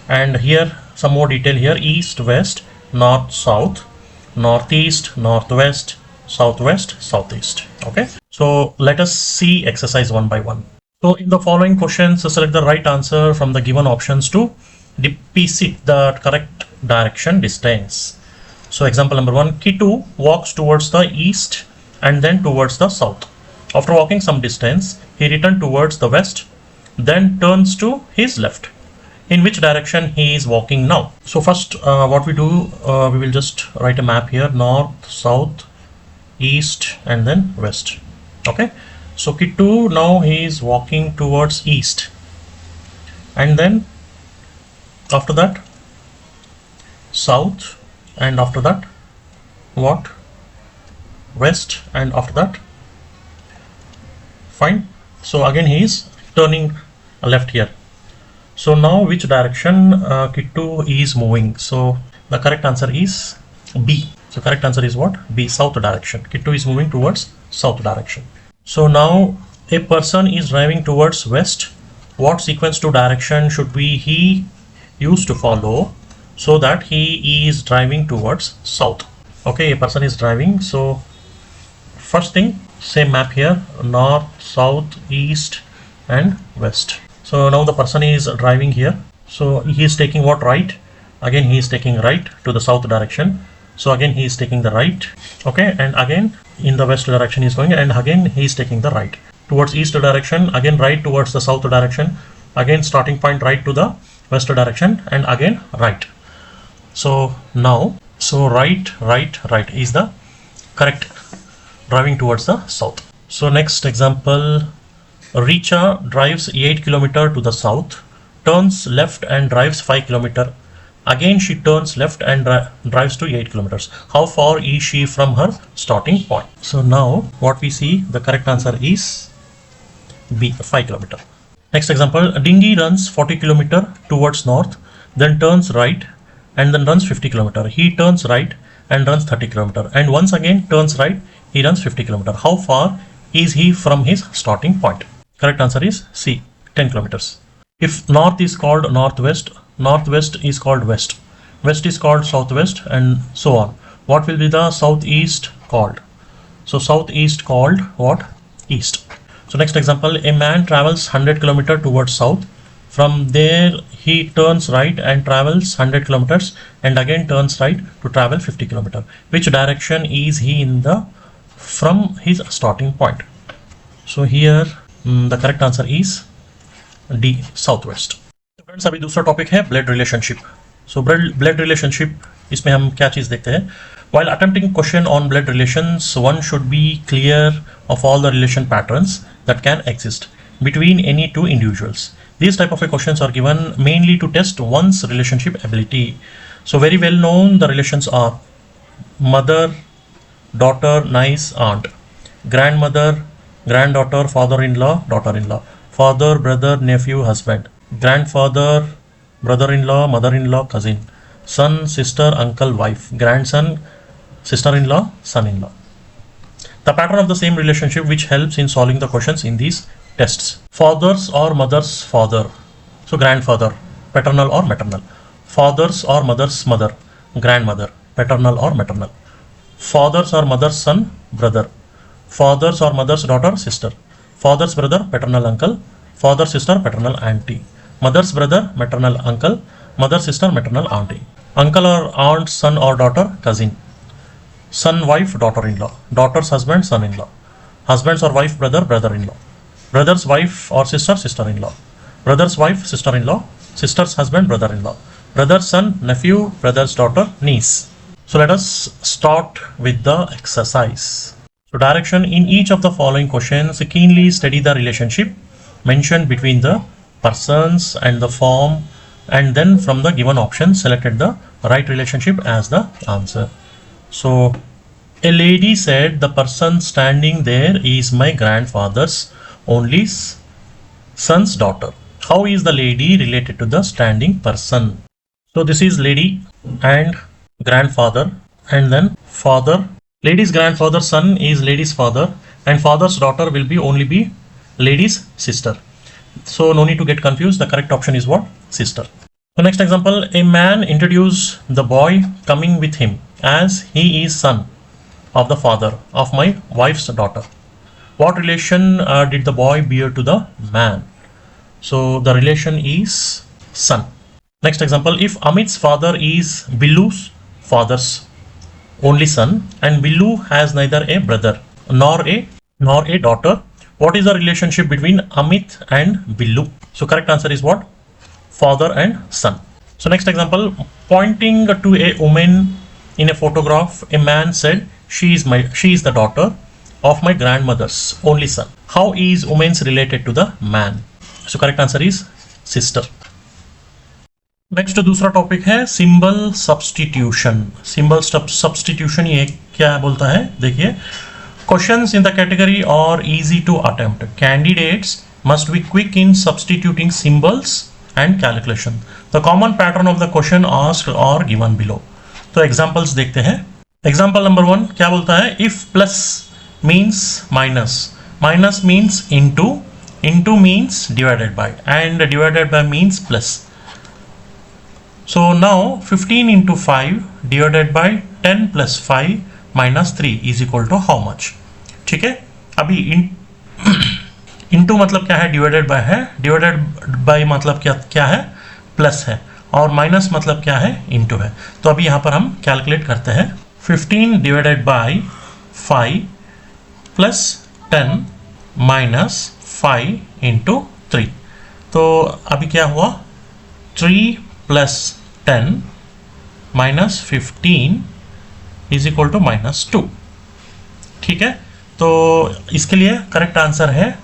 and here some more detail here: east, west, north, south, northeast, northwest, southwest, southeast. Okay, so let us see exercise one by one. So in the following questions, select the right answer from the given options to depict the correct direction distance. So example number 1, Kitu walks towards the east and then towards the south. After walking some distance, he returned towards the west, then turns to his left. In which direction he is walking now? So first what we do, we will just write a map here: north, south, east, and then west. Okay, so Kitu now he is walking towards east, and then after that south, and after that what? West, and after that fine. So again he is turning left here. So now which direction Kittu is moving? So the correct answer is B. So correct answer is what? B, south direction. Kittu is moving towards south direction. So now a person is driving towards west. What sequence to direction should he use to follow so that he is driving towards south? Okay, a person is driving. So first thing, same map here, north, south, east and west. So now the person is driving here. So he is taking what? Right. Again he is taking right to the south direction. So again he is taking the right. Okay, and again in the west direction he is going, and again he is taking the right towards east direction, again right towards the south direction, again starting point right to the west direction, and again right. So now, so right is the correct, driving towards the south. So next example, Richa drives 8 km to the south, turns left and drives 5 km. Again she turns left and drives to 8 kilometers. How far is she from her starting point? So now what we see, the correct answer is B, 5 km. Next example, Dingy runs 40 km towards north, then turns right and then runs 50 km. He turns right and runs 30 km, and once again turns right, he runs 50 km. How far is he from his starting point? Correct answer is C, 10 kilometers. If north is called northwest, northwest is called west, west is called southwest, and so on. What will be the southeast called? So southeast called what? East. So next example, a man travels 100 km towards south. From there he turns right and travels 100 kilometers and again turns right to travel 50 km. Which direction is he in the from his starting point? So here the correct answer is D, southwest. Friends अभी दूसरा topic है blood relationship. So blood relationship, इसमें हम क्या चीज़ देखते हैं? While attempting question on blood relations, one should be clear of all the relation patterns that can exist between any two individuals. These type of questions are given mainly to test one's relationship ability. So very well known the relations are mother, daughter, niece, aunt, grandmother, granddaughter, father-in-law, daughter-in-law, father, brother, nephew, husband, grandfather, brother-in-law, mother-in-law, cousin, son, sister, uncle, wife, grandson, sister-in-law, son-in-law. The pattern of the same relationship which helps in solving the questions in these tests. Father's or mother's father, so grandfather, paternal or maternal. Father's or mother's mother, grandmother, paternal or maternal. Father's or mother's son, brother. Father's or mother's daughter, sister. Father's brother, paternal uncle. Father's sister, paternal auntie. Mother's brother, maternal uncle. Mother's sister, maternal auntie. Uncle or aunt, son or daughter, cousin. Son, wife, daughter-in-law. Daughter's husband, son-in-law. Husband's or wife, brother, brother-in-law. Brother's wife or sister, sister-in-law. Brother's wife, sister-in-law. Sister's husband, brother-in-law. Brother's son, nephew. Brother's daughter, niece. So let us start with the exercise. So direction: in each of the following questions, keenly study the relationship mentioned between the persons and the form, and then from the given option selected the right relationship as the answer. So a lady said, the person standing there is my grandfather's only son's daughter. How is the lady related to the standing person? So this is lady and grandfather, and then father. Lady's grandfather's son is lady's father, and father's daughter will be only be lady's sister. So no need to get confused. The correct option is what? Sister. So next example, a man introduced the boy coming with him as he is son of the father of my wife's daughter. What relation did the boy bear to the man? So the relation is son. Next example, if Amit's father is Billu's father's only son, and Billu has neither a brother nor a daughter, what is the relationship between Amit and Billu? So correct answer is what? Father and son. So next example, pointing to a woman in a photograph, a man said, she is the daughter of my grandmother's only son. How is woman's related to the man? So correct answer is sister. Next दूसरा topic है symbol substitution. Symbol substitution ये क्या बोलता है? देखिए, questions in the category और easy to attempt. Candidates must be quick in substituting symbols and calculation. The common pattern of the question asked are given below. तो examples देखते हैं. Example number 1 क्या बोलता है? If plus means minus, minus means into means divided by, and divided by means plus. So now 15 into 5 divided by 10 plus 5 minus 3 is equal to how much? ठीक है, अभी into मतलब क्या है? डिवाइडेड बाय है. डिवाइडेड बाय मतलब क्या है? प्लस है. और माइनस मतलब क्या है? इंटू है. तो अभी यहाँ पर हम कैलकुलेट करते हैं. 15 divided by 5 plus 10 minus 5 into 3. तो अभी क्या हुआ? 3 plus 10 minus 15 is equal to minus 2. ठीक है, तो इसके लिए करेक्ट आंसर है.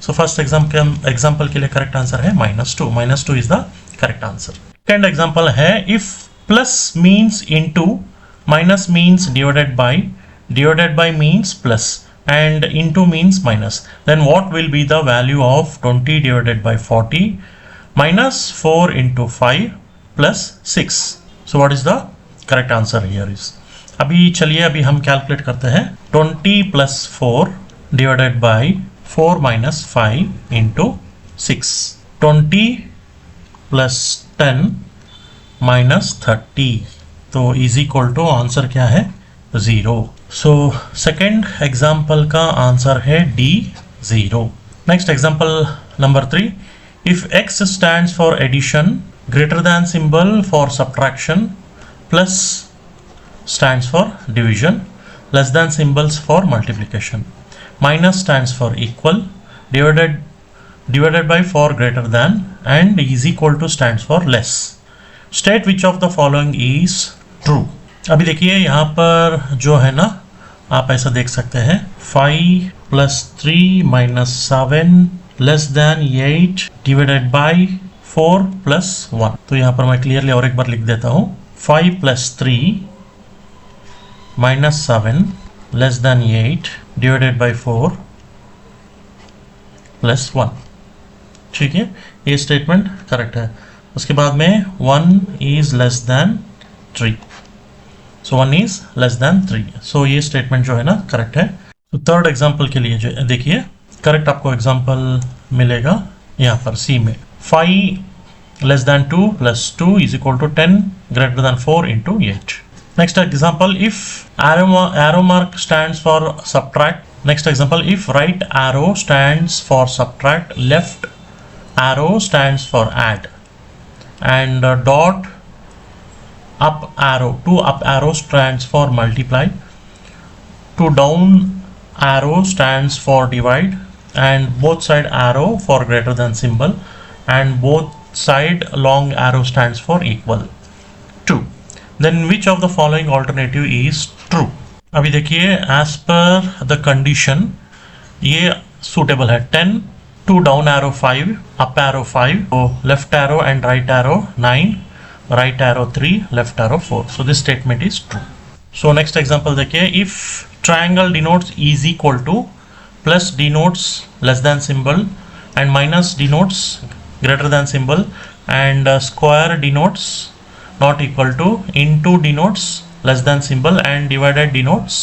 सो फर्स्ट एग्जाम्पल के लिए करेक्ट आंसर है -2. -2 is the correct answer. Second example है if plus means into, minus means divided by means plus, and into means minus, then what will be the value of 20 divided by 40 minus 4 into 5 plus 6. So what is the correct answer here is. अभी चलिए अभी हम calculate करते हैं. 20 plus 4 divided by 4 minus 5 into 6. 20 plus 10 minus 30. तो is equal to answer क्या है? 0. So second example का आंसर है D, 0. Next example number 3. If x stands for addition, greater than symbol for subtraction, plus stands for division, less than symbols for multiplication, minus stands for equal, divided by for greater than, and is equal to stands for less. State which of the following is true. अभी देखिए यहाँ पर जो है ना, आप ऐसा देख सकते हैं 5 plus 3 minus 7 less than 8 divided by 4 plus 1. तो यहाँ पर मैं क्लियरली और एक बार लिख देता हूँ. 5 plus 3 minus 7 less than 8 divided by 4 plus 1. ठीक है, ये स्टेटमेंट करेक्ट है. उसके बाद में 1 is less than 3. So 1 is less than 3. सो ये स्टेटमेंट जो है ना करेक्ट है. तो थर्ड एग्जाम्पल के लिए जो देखिए करेक्ट आपको एग्जाम्पल मिलेगा यहाँ पर सी में. 5 less than 2 plus 2 is equal to 10 greater than 4 into 8. Next example, if arrow mark stands for subtract. Next example, if right arrow stands for subtract, left arrow stands for add, and dot up arrow, two up arrow stands for multiply, two down arrow stands for divide, and both side arrow for greater than symbol, and both side long arrow stands for equal to. Then which of the following alternative is true? अभी देखिए as per the condition ये suitable है. 10, 2 down arrow 5, up arrow 5, so left arrow and right arrow 9, right arrow 3, left arrow 4. So this statement is true. So next example देखिए, if triangle denotes is equal to, plus denotes less than symbol, and minus denotes greater than symbol, and square denotes not equal to, into denotes less than symbol, and divided denotes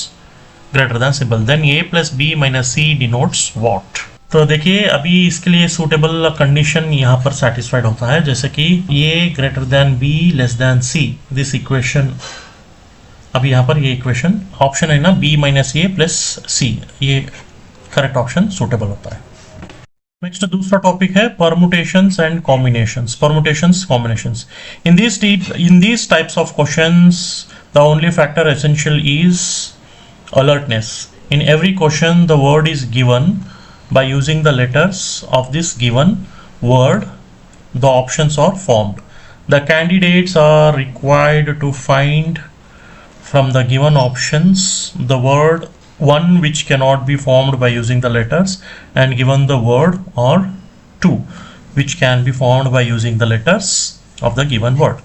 greater than symbol, then a plus b minus c denotes what? तो देखिए अभी इसके लिए suitable condition यहाँ पर satisfied होता है, जैसे कि a greater than b less than c. This equation, अभी यहाँ पर ये इक्वेशन ऑप्शन है ना b माइनस ए प्लस c, ये करेक्ट ऑप्शन सूटेबल होता है. नेक्स्ट दूसरा टॉपिक है permutations and combinations. Permutations, combinations. In these types of questions the only factor essential is alertness. In every question the word is given by using the letters of this given word. The options are formed. The candidates are required to find from the given options the word one which cannot be formed by using the letters, and given the word, or two which can be formed by using the letters of the given word.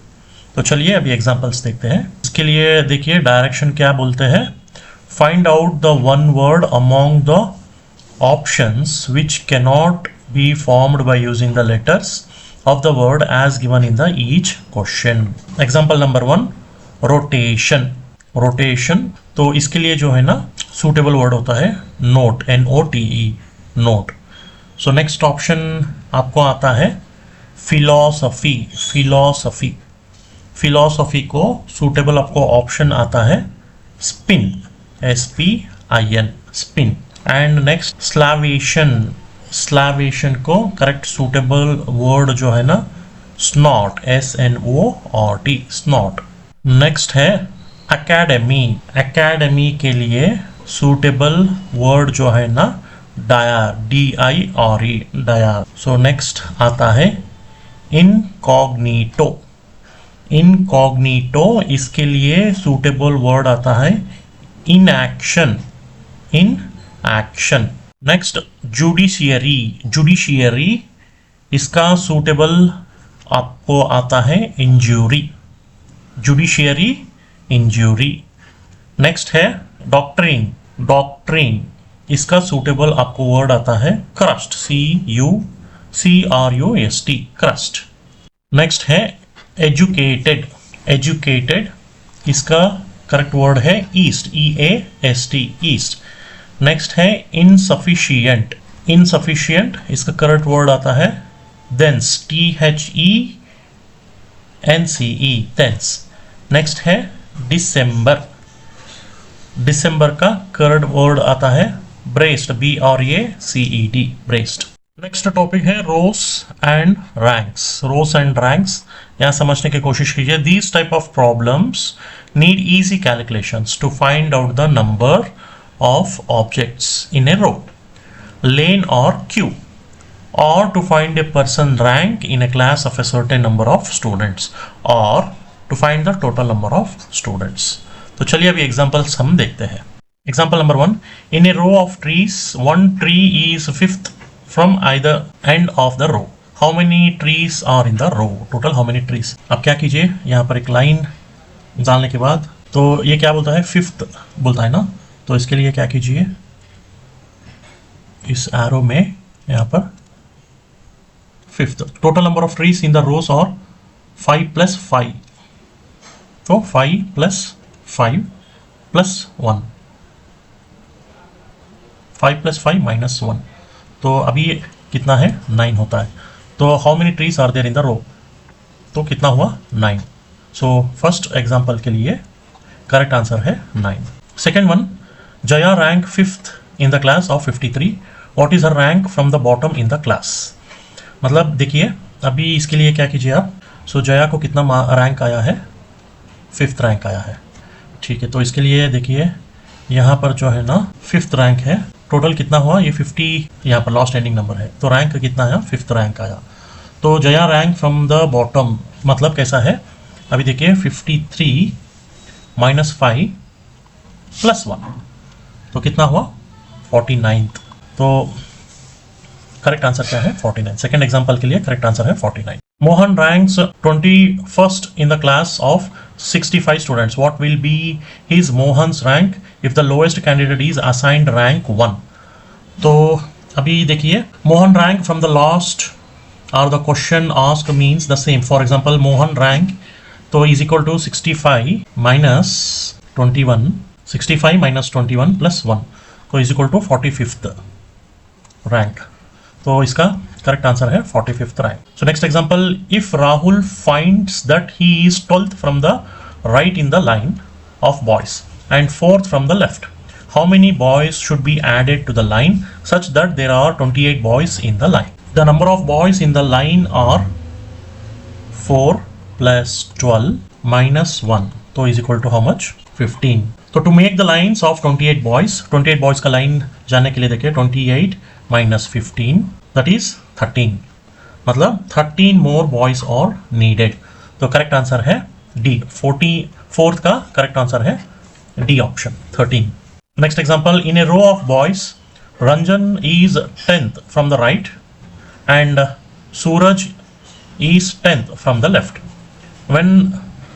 तो चलिए अभी examples देखते हैं. इसके लिए देखिए direction क्या बोलते हैं. Find out the one word among the options which cannot be formed by using the letters of the word as given in the each question. Example number 1, rotation. rotation, तो इसके लिए जो है ना suitable word होता है note, N-O-T-E, note. So next option आपको आता है philosophy. philosophy, philosophy को suitable आपको option आता है spin, S-P-I-N, spin. And next slavation. स्लावेशन को करेक्ट सूटेबल वर्ड जो है ना स्नॉट, S-N-O-R-T, स्नॉट. नेक्स्ट है एकेडमी. एकेडमी के लिए सूटेबल वर्ड जो है ना Dyer, D-I-R-E, Dyer. So next आता है इनकॉग्निटो. इनकॉग्निटो, इसके लिए सूटेबल वर्ड आता है inaction, inaction. Next judiciary. Judiciary, इसका सूटेबल आपको आता है इंजूरी, जुडिशियरी, इंजूरी. नेक्स्ट है डॉक्ट्रिन. डॉक्ट्रिन, इसका सूटेबल आपको वर्ड आता है क्रस्ट, C-U-C-R-U-S-T, क्रस्ट. नेक्स्ट है एजुकेटेड. एजुकेटेड, इसका करेक्ट वर्ड है ईस्ट, E-A-S-T, ईस्ट. नेक्स्ट है इनसफिशियंट. इनसफिशियंट, इसका करेक्ट वर्ड आता है देंस, T-H-E-N-C-E, देंस. नेक्स्ट है डिसम्बर. डिसम्बर का करेक्ट वर्ड आता है breast, B-R-A-C-E-D, breast. Next topic है रोस and ranks. Rows and ranks यहाँ समझने की कोशिश कीजिए. These type of problems need easy calculations to find out the number of objects in a row, lane or queue, or to find a person rank in a class of a certain number of students, or to find the total number of students. तो चलिए अभी examples हम देखते हैं. Example number 1, in a row of trees, one tree is fifth from either end of the row. How many trees are in the row? Total how many trees? अब क्या कीजिए, यहाँ पर एक लाइन डालने के बाद, तो ये क्या बोलता है, फिफ्थ बोलता है ना, तो इसके लिए क्या कीजिए, इस एरो में यहाँ पर fifth. Total number of trees in the rows और 5 + 5, तो 5 + 5 + 1, 5 + 5 - 1, तो अभी कितना है, 9 होता है. तो how many trees are there in the row, तो कितना हुआ, 9. सो फर्स्ट एग्जांपल के लिए करेक्ट आंसर है 9. Second one, Jaya rank 5th in the class of 53. What is her rank from the bottom in the class? मतलब देखिए अभी इसके लिए क्या कीजिए आप, सो जया को कितना रैंक आया है, 5th रैंक आया है. ठीक है, तो इसके लिए देखिए यहाँ पर जो है ना 5th रैंक है. टोटल कितना हुआ, ये 50 यहाँ पर लास्ट एंडिंग नंबर है, तो रैंक कितना है, 5th रैंक आया. तो Jaya rank from the bottom मतलब कैसा है, अभी देखिए 53 - 5 + 1, तो कितना हुआ, 49th. तो करेक्ट आंसर क्या है, 49. सेकेंड एग्जांपल के लिए करेक्ट आंसर है 49. Mohan ranks 21st in the class of 65 students. What will be his Mohan's rank if the lowest candidate is assigned rank 1. तो अभी देखिए Mohan rank from the last और the question ask means the same. For example Mohan rank तो is equal to 65 - 21, 65 - 21 + 1, तो is equal to 45th rank. तो इसका correct answer है 45th rank. So next example, if Rahul finds that he is 12th from the right in the line of boys and 4th from the left, how many boys should be added to the line such that there are 28 boys in the line. The number of boys in the line are 4 + 12 - 1, तो is equal to how much, 15. तो to make the lines of 28 boys का line जाने के लिए देखिए 28 - 15 that is 13, मतलब 13 more boys और needed. तो करेक्ट आंसर है डी, 44th का करेक्ट आंसर है D option, 13. Next example, in a row of boys Ranjan is 10th from the right and Suraj is 10th from the left. When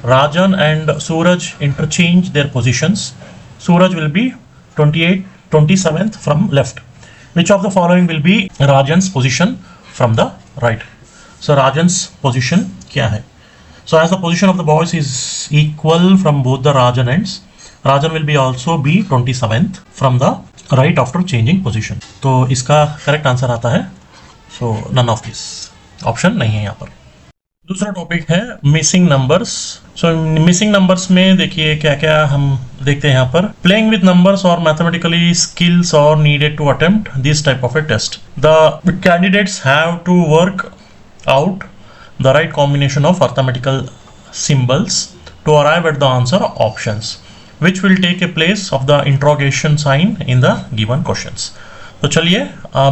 Rajan and Suraj interchange their positions, Suraj will be 27th from left. Which of the following will be Rajan's position from the right? So Rajan's position क्या है? So as the position of the boys is equal from both the Rajan ends, Rajan will be also be 27th from the right after changing position. तो इसका correct answer आता है so none of this, option नहीं है यहाँ पर। दूसरा topic है missing numbers. So missing numbers में देखिए क्या क्या हम देखते हैं यहाँ पर। प्लेइंग विद नंबर्स और मैथमेटिकली स्किल्स और needed to attempt this type of a test, the candidates have to work out the right combination of arithmetical symbols to arrive at the answer options which will take a place of the interrogation sign in the given questions। तो चलिए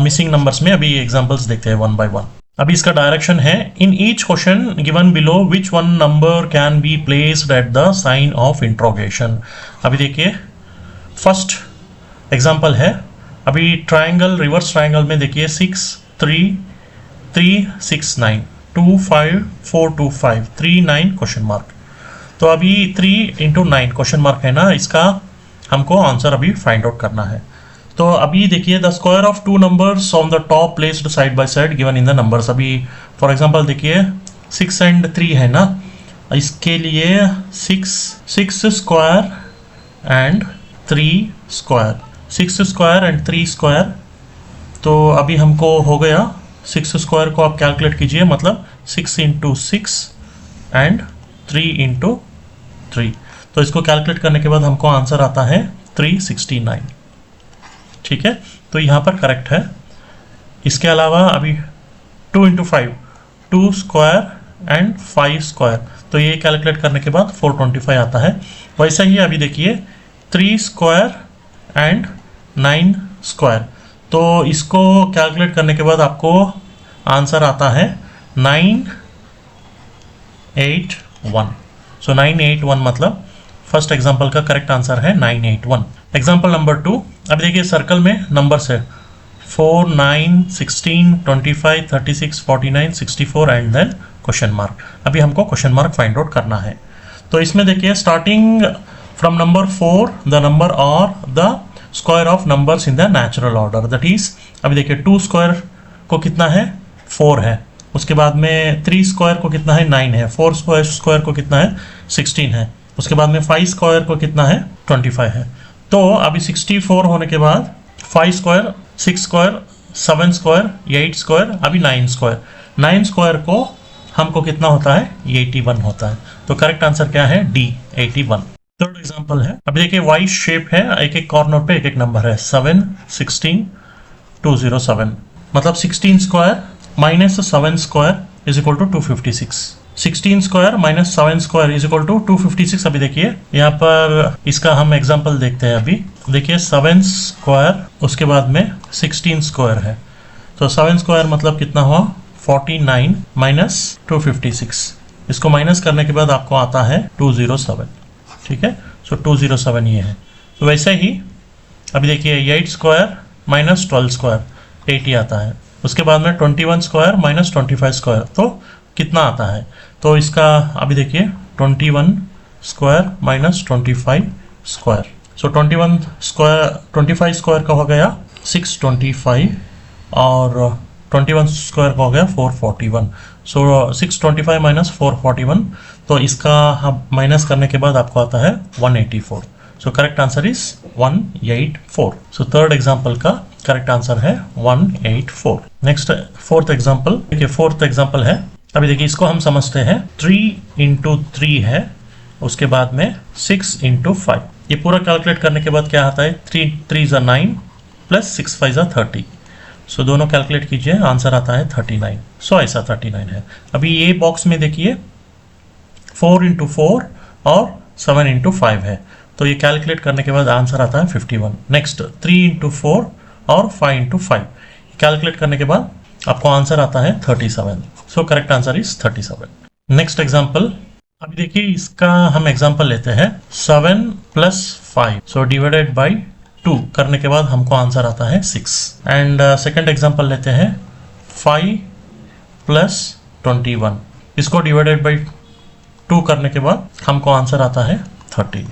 missing numbers में अभी examples देखते हैं one by one. अभी इसका direction है, in each question given below which one number can be placed at the sign of interrogation. अभी देखिए फर्स्ट एग्जांपल है, अभी ट्रायंगल रिवर्स ट्रायंगल में देखिए 6 3 3 6 9 2 5 4 2 5 3 9 क्वेश्चन मार्क। तो अभी 3 into 9 क्वेश्चन मार्क है ना, इसका हमको आंसर अभी फाइंड आउट करना है। तो अभी देखिए the square of two numbers on the top placed side by side given in the numbers. अभी फॉर एग्जांपल देखिए 6 and 3 है ना, इसके लिए 6 square and 3 square, 6 square and 3 square. तो अभी हमको हो गया 6 स्क्वायर को आप कैलकुलेट कीजिए, मतलब 6 into 6 एंड 3 into 3। तो इसको कैलकुलेट करने के बाद हमको आंसर आता है 369। ठीक है, तो यहाँ पर करेक्ट है। इसके अलावा अभी 2 into 5 2 स्क्वायर एंड 5 स्क्वायर, तो ये कैलकुलेट करने के बाद 425 आता है। वैसे ही अभी देखिए 3 स्क्वायर एंड 9 स्क्वायर, तो इसको कैलकुलेट करने के बाद आपको आंसर आता है 981। सो 981 मतलब फर्स्ट एग्जांपल का करेक्ट आंसर है 981। एग्जांपल नंबर 2, अभी देखिए सर्कल में नंबर्स है 4 9 16 25 36 49 64 एंड देन क्वेश्चन मार्क। अभी हमको क्वेश्चन मार्क फाइंड आउट करना है। तो इसमें देखिए starting from number 4 the number और the square of numbers in the natural order, that is अभी देखिए 2 स्क्वायर को कितना है 4 है, उसके बाद में 3 स्क्वायर को कितना है 9 है, 4 स्क्वायर को कितना है 16 है, उसके बाद में 5 स्क्वायर को कितना है 25 है। तो अभी 64 होने के बाद 5 स्क्वायर 6 स्क्वायर 7 स्क्वायर 8 स्क्वायर अभी 9 स्क्वायर, 9 स्क्वायर को हमको कितना होता है 81 होता है। तो करेक्ट आंसर क्या है डी 81। थर्ड एग्जांपल है, अभी देखिए वाई शेप है, एक एक कॉर्नर पे एक एक नंबर है 7 16 207, मतलब 16 square minus 7 square is equal to 256, 16 square minus 7 square is equal to 256। अभी देखिए यहाँ पर इसका हम एग्जांपल देखते हैं। अभी देखिए 7 स्क्वायर उसके बाद में 16 स्क्वायर है, तो 7 स्क्वायर मतलब कितना हुआ 49 माइनस 256, इसको माइनस करने के बाद आपको आता है 207। ठीक है, सो 207 ये है। तो वैसे ही अभी देखिए 8 स्क्वायर माइनस 12 स्क्वायर 80 आता है, उसके बाद में 21 स्क्वायर माइनस 25 स्क्वायर, तो कितना आता है। तो इसका अभी देखिए 21 स्क्वायर माइनस 25 स्क्वायर, सो 25 स्क्वायर का हो गया 625 और 21 स्क्वायर का हो गया 441, सो 625 माइनस 441, तो इसका हम माइनस करने के बाद आपको आता है 184। सो correct answer is 184। So third example का करेक्ट आंसर है 184। नेक्स्ट फोर्थ एग्जांपल, देखिए फोर्थ एग्जांपल है, अभी देखिए इसको हम समझते हैं 3 into 3 है, उसके बाद में 6 into 5, ये पूरा कैलकुलेट करने के बाद क्या आता है 3 3 9 प्लस 6 5 30, सो दोनों कैलकुलेट कीजिए, आंसर आता है 39। सो ऐसा 39 है। अभी ये बॉक्स में देखिए 4 into 4 और 7 into 5 है, तो ये कैलकुलेट करने के बाद आंसर आता है 51। नेक्स्ट 3 into 4 और 5 into 5 कैलकुलेट करने के बाद आपको आंसर आता है 37। सो correct answer is 37। Next example, अभी देखिए इसका हम एग्जांपल लेते हैं 7 प्लस 5, सो डिवाइडेड बाय 2 करने के बाद हमको आंसर आता है 6। एंड सेकंड एग्जांपल लेते हैं 5 प्लस 21, इसको डिवाइडेड बाय 2 करने के बाद हमको आंसर आता है 30।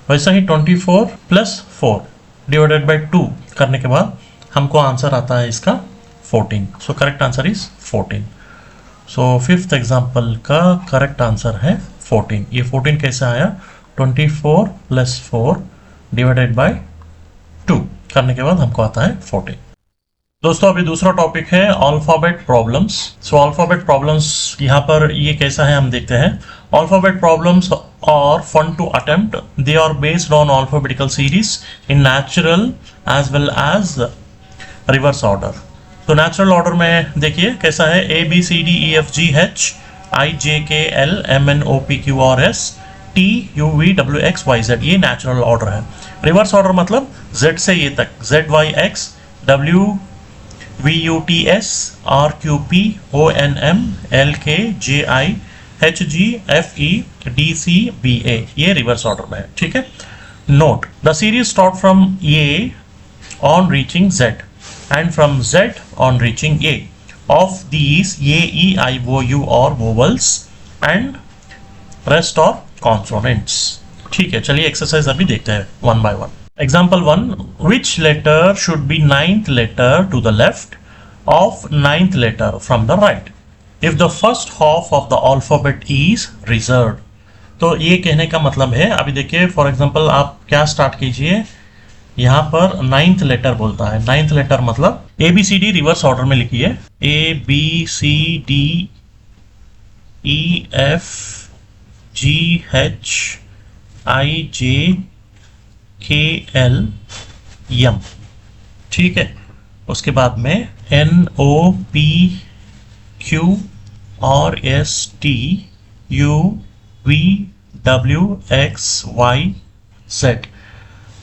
वैसा ही 24 प्लस 4 डिवाइडेड बाय 2 करने के बाद हमको आंसर आता है इसका 14। सो correct answer is 14। So fifth example का करेक्ट आंसर है 14। ये 14 कैसे आया? 24 + 4 डिवाइडेड बाय 2 करने के बाद हमको आता है 14। दोस्तों अभी दूसरा टॉपिक है alphabet problems. So alphabet problems यहाँ पर ये कैसा है हम देखते हैं। Alphabet problems are fun to attempt. They are based on alphabetical series in natural as well as reverse order. तो नेचुरल ऑर्डर में देखिए कैसा है, ABCDEFGH IJKL MNOPQRS TUVWXYZ, ये नेचुरल ऑर्डर है। रिवर्स ऑर्डर मतलब Z से ये तक, ZYX WVUTS RQP ONM LK JI HG FE DCBA, ये रिवर्स ऑर्डर में है। ठीक है। Note the series start from A on reaching Z and from Z on reaching A. Of these, A, E, I, O, U are vowels and rest are consonants. ठीक है, चलिए exercise अभी देखते हैं one by one. Example 1, which letter should be 9th letter to the left of 9th letter from the right if the first half of the alphabet is reserved? तो ये कहने का मतलब है, अभी देखिए फॉर एग्जाम्पल आप क्या स्टार्ट कीजिए, यहाँ पर 9th लेटर बोलता है। 9th लेटर मतलब ABCD रिवर्स ऑर्डर में लिखिए, ABCDEFGHIJKLM। ठीक है। उसके बाद में NOPQRSTUVWXYZ।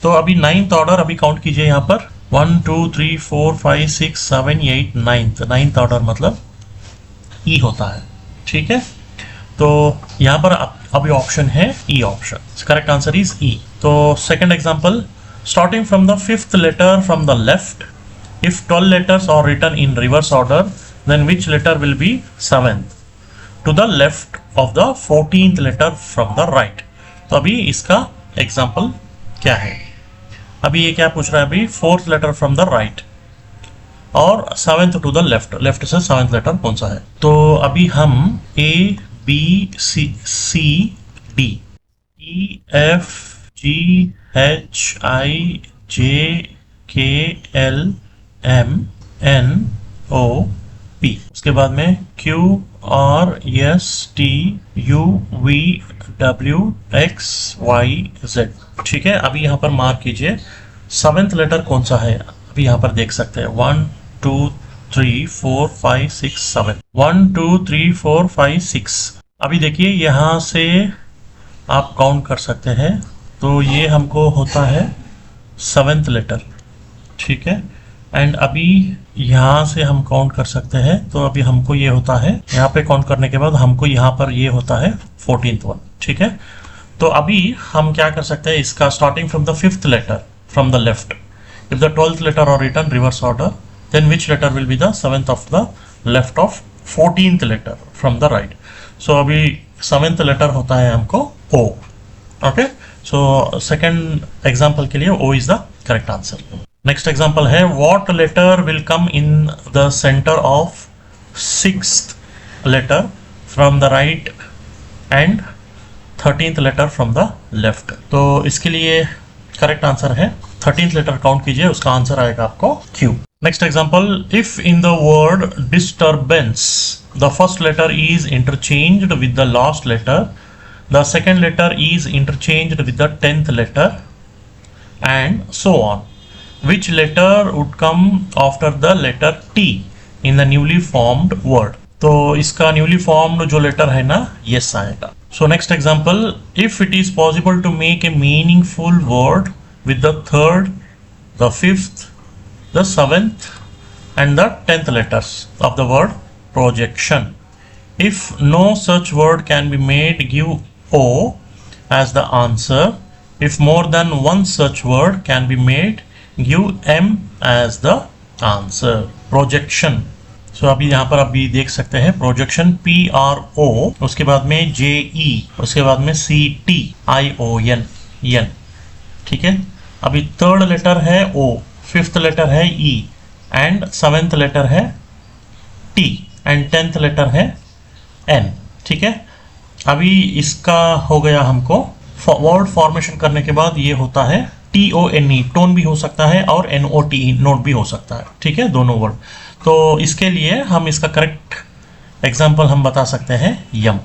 तो अभी 9th ऑर्डर अभी काउंट कीजिए यहाँ पर 1 2 3 4 5 6 7 8 9th ऑर्डर मतलब E होता है। ठीक है। तो यहाँ पर अभी ऑप्शन है E option. Correct answer is E। तो second example, starting from the 5th letter from the left, if 12 letters are written in reverse order then which letter will be 7th to the left of the 14th letter from the right. तो अभी इसका example क्या है? अभी ये क्या पूछ रहा है, अभी 4th letter from the right और 7th to the left, left से 7th लेटर कौन सा है? तो अभी हम ABCD EFGHIJKLMNOP, उसके बाद में QRSTUVWXYZ। ठीक है। अभी यहाँ पर मार्क कीजिए 7th लेटर कौन सा है। अभी यहाँ पर देख सकते हैं 1 2 3 4 5 6 7 1 2 3 4 5 6। अभी देखिए यहाँ से आप काउंट कर सकते हैं, तो ये हमको होता है 7th लेटर। ठीक है। एंड अभी यहाँ से हम काउंट कर सकते हैं, तो अभी हमको ये होता है, यहाँ पे काउंट करने के बाद हमको यहाँ पर ये होता है 14th वन। ठीक है। तो अभी हम क्या कर सकते हैं, इसका starting from the 5th letter from the left, if the 12th letter are written reverse order then which letter will be the 7th of the left of 14th letter from the right. So अभी 7th letter होता है हमको O। Okay. So second example के लिए O is the correct answer. Next example है, what letter will come in the centre of 6th letter from the right and 13th letter from the left. तो इसके लिए correct answer है 13th letter count कीजिए, उसका answer आएगा आपको Q। Next example, if in the word disturbance the first letter is interchanged with the last letter, the second letter is interchanged with the 10th letter and so on, which letter would come after the letter T in the newly formed word? तो इसका newly formed जो letter है ना, yes आएगा। So next example, if it is possible to make a meaningful word with the 3rd, the 5th, the 7th and the 10th letters of the word projection. If no such word can be made, give O as the answer. If more than one such word can be made, give M as the answer. Projection. So अभी यहाँ पर अभी देख सकते हैं projection PRO, उसके बाद में JE, उसके बाद में CTION N। ठीक है। अभी 3rd लेटर है O, 5th लेटर है E एंड 7th लेटर है T एंड 10th लेटर है एन। ठीक है, अभी इसका हो गया हमको वर्ड फॉर्मेशन करने के बाद ये होता है TONE, टोन भी हो सकता है, और NOTE, नोट भी हो सकता है। ठीक है, दोनों वर्ड। तो इसके लिए हम इसका करेक्ट एग्जाम्पल हम बता सकते हैं यम।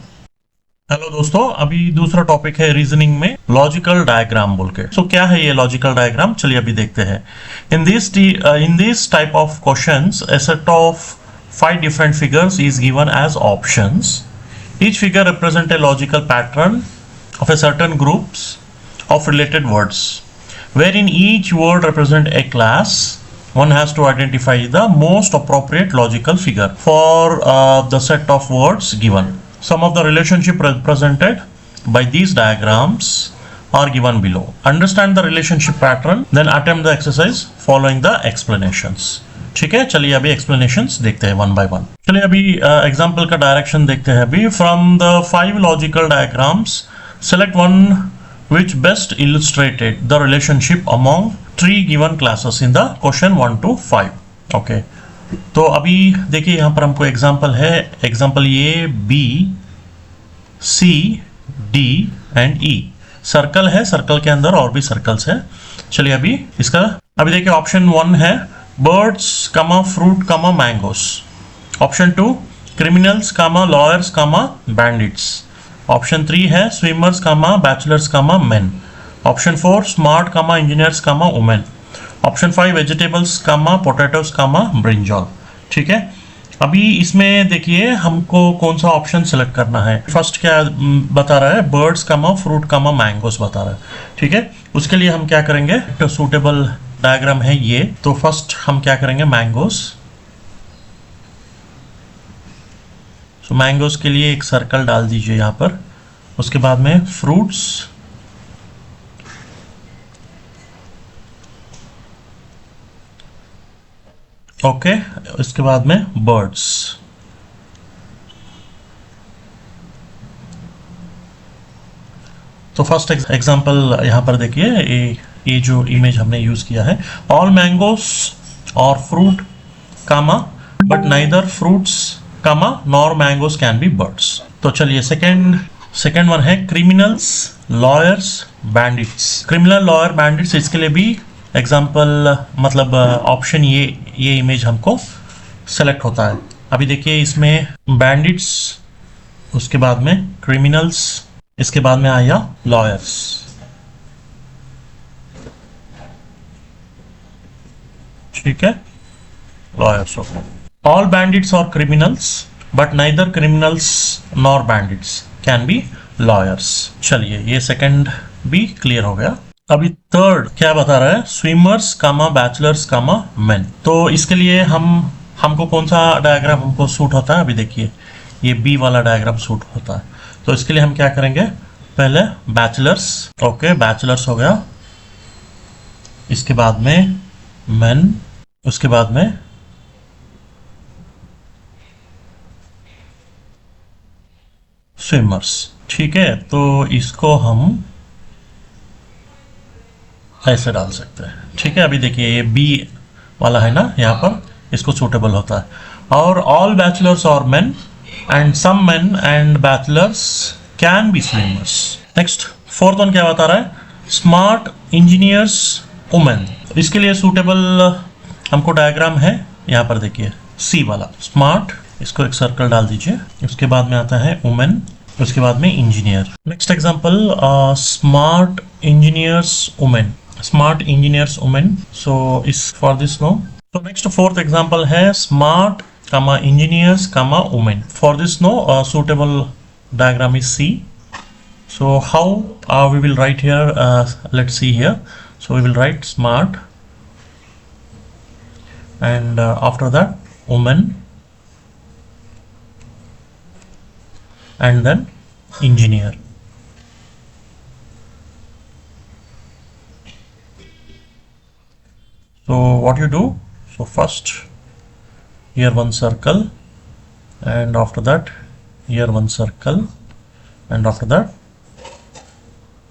हेलो दोस्तों, अभी दूसरा टॉपिक है रीजनिंग में लॉजिकल डायग्राम बोल के। सो क्या है ये लॉजिकल डायग्राम, चलिए अभी देखते हैं। In this type of questions a set of 5 different figures is given as options. Each figure represent a logical pattern of a certain groups of related words, wherein each word represent a class. One has to identify the most appropriate logical figure for the set of words given. Some of the relationship represented by these diagrams are given below. Understand the relationship pattern, then attempt the exercise following the explanations. ठीक है, चलिए अभी explanations देखते हैं one by one. चलिए अभी example का direction देखते हैं। अभी from the 5 logical diagrams, select one which best illustrated the relationship among 3 given classes in the question 1 to 5. Okay. तो अभी देखिए यहाँ पर हमको एग्जाम्पल है, एग्जाम्पल ये B, C, D and E। Circle है, सर्कल के अंदर और भी सर्कल्स है। चलिए अभी इसका अभी देखिए ऑप्शन 1 है बर्ड्स कमा फ्रूट कमा मैंगोस। ऑप्शन 2 क्रिमिनल्स कमा लॉयर्स कमा बैंडिट्स। ऑप्शन 3 है स्विमर्स कमा बैचलर्स कमा मेन। ऑप्शन 4 स्मार्ट कमा इंजीनियर्स कमा वुमेन। ऑप्शन 5 वेजिटेबल्स कामा पोटैटोस कामा ब्रिंजॉल। ठीक है, अभी इसमें देखिए हमको कौन सा ऑप्शन सेलेक्ट करना है। फर्स्ट क्या बता रहा है, बर्ड्स कामा फ्रूट कामा मैंगोस बता रहा है। ठीक है, उसके लिए हम क्या करेंगे, तो सूटेबल डायग्राम है ये। तो फर्स्ट हम क्या करेंगे, मैंगोस। सो मैंगोस के लिए एक सर्कल डाल दीजिए यहाँ पर। उसके बाद में फ्रूट्स, ओके इसके बाद में बर्ड्स। तो फर्स्ट एग्जांपल यहाँ पर देखिए, ये जो इमेज हमने यूज किया है, ऑल मैंगोस और fruit comma but neither fruits comma nor mangoes can be birds. तो चलिए सेकेंड वन है criminals lawyers bandits. Criminal lawyer bandits, इसके लिए भी एग्जाम्पल मतलब ऑप्शन ये इमेज हमको सेलेक्ट होता है। अभी देखिए इसमें बैंडिट्स, उसके बाद में क्रिमिनल्स, इसके बाद में आया लॉयर्स। ठीक है, लॉयर्स। ऑल बैंडिट्स और criminals but neither criminals nor bandits can be lawyers. चलिए ये सेकंड भी क्लियर हो गया। अभी थर्ड क्या बता रहा है, स्विमर्स कामा बैचलर्स कामा मेन। तो इसके लिए हमको कौन सा डायग्राम हमको सूट होता है, अभी देखिए ये बी वाला डायग्राम सूट होता है। तो इसके लिए हम क्या करेंगे, पहले बैचलर्स। ओके, बैचलर्स हो गया, इसके बाद में मेन, उसके बाद में स्विमर्स। ठीक है, तो इसको हम ऐसे डाल सकते हैं। ठीक है, अभी देखिए ये बी वाला है ना, यहाँ पर इसको सूटेबल होता है। और ऑल बैचलर्स और men and some men and bachelors can be swimmers. Next fourth one क्या बता रहा है, स्मार्ट इंजीनियर्स वुमेन। इसके लिए सूटेबल हमको डायग्राम है, यहाँ पर देखिए सी वाला स्मार्ट, इसको एक सर्कल डाल दीजिए। उसके बाद में आता है वुमेन, उसके बाद में engineer. Next example smart engineers women, smart engineers women. So इस फॉर दिस नो। तो नेक्स्ट फोर्थ एग्जांपल है smart comma engineers comma women. For this no suitable diagram is C. So how we will write here, let's see here. So we will write smart and after that woman and then engineer. So what you do, so first here one circle and after that here one circle and after that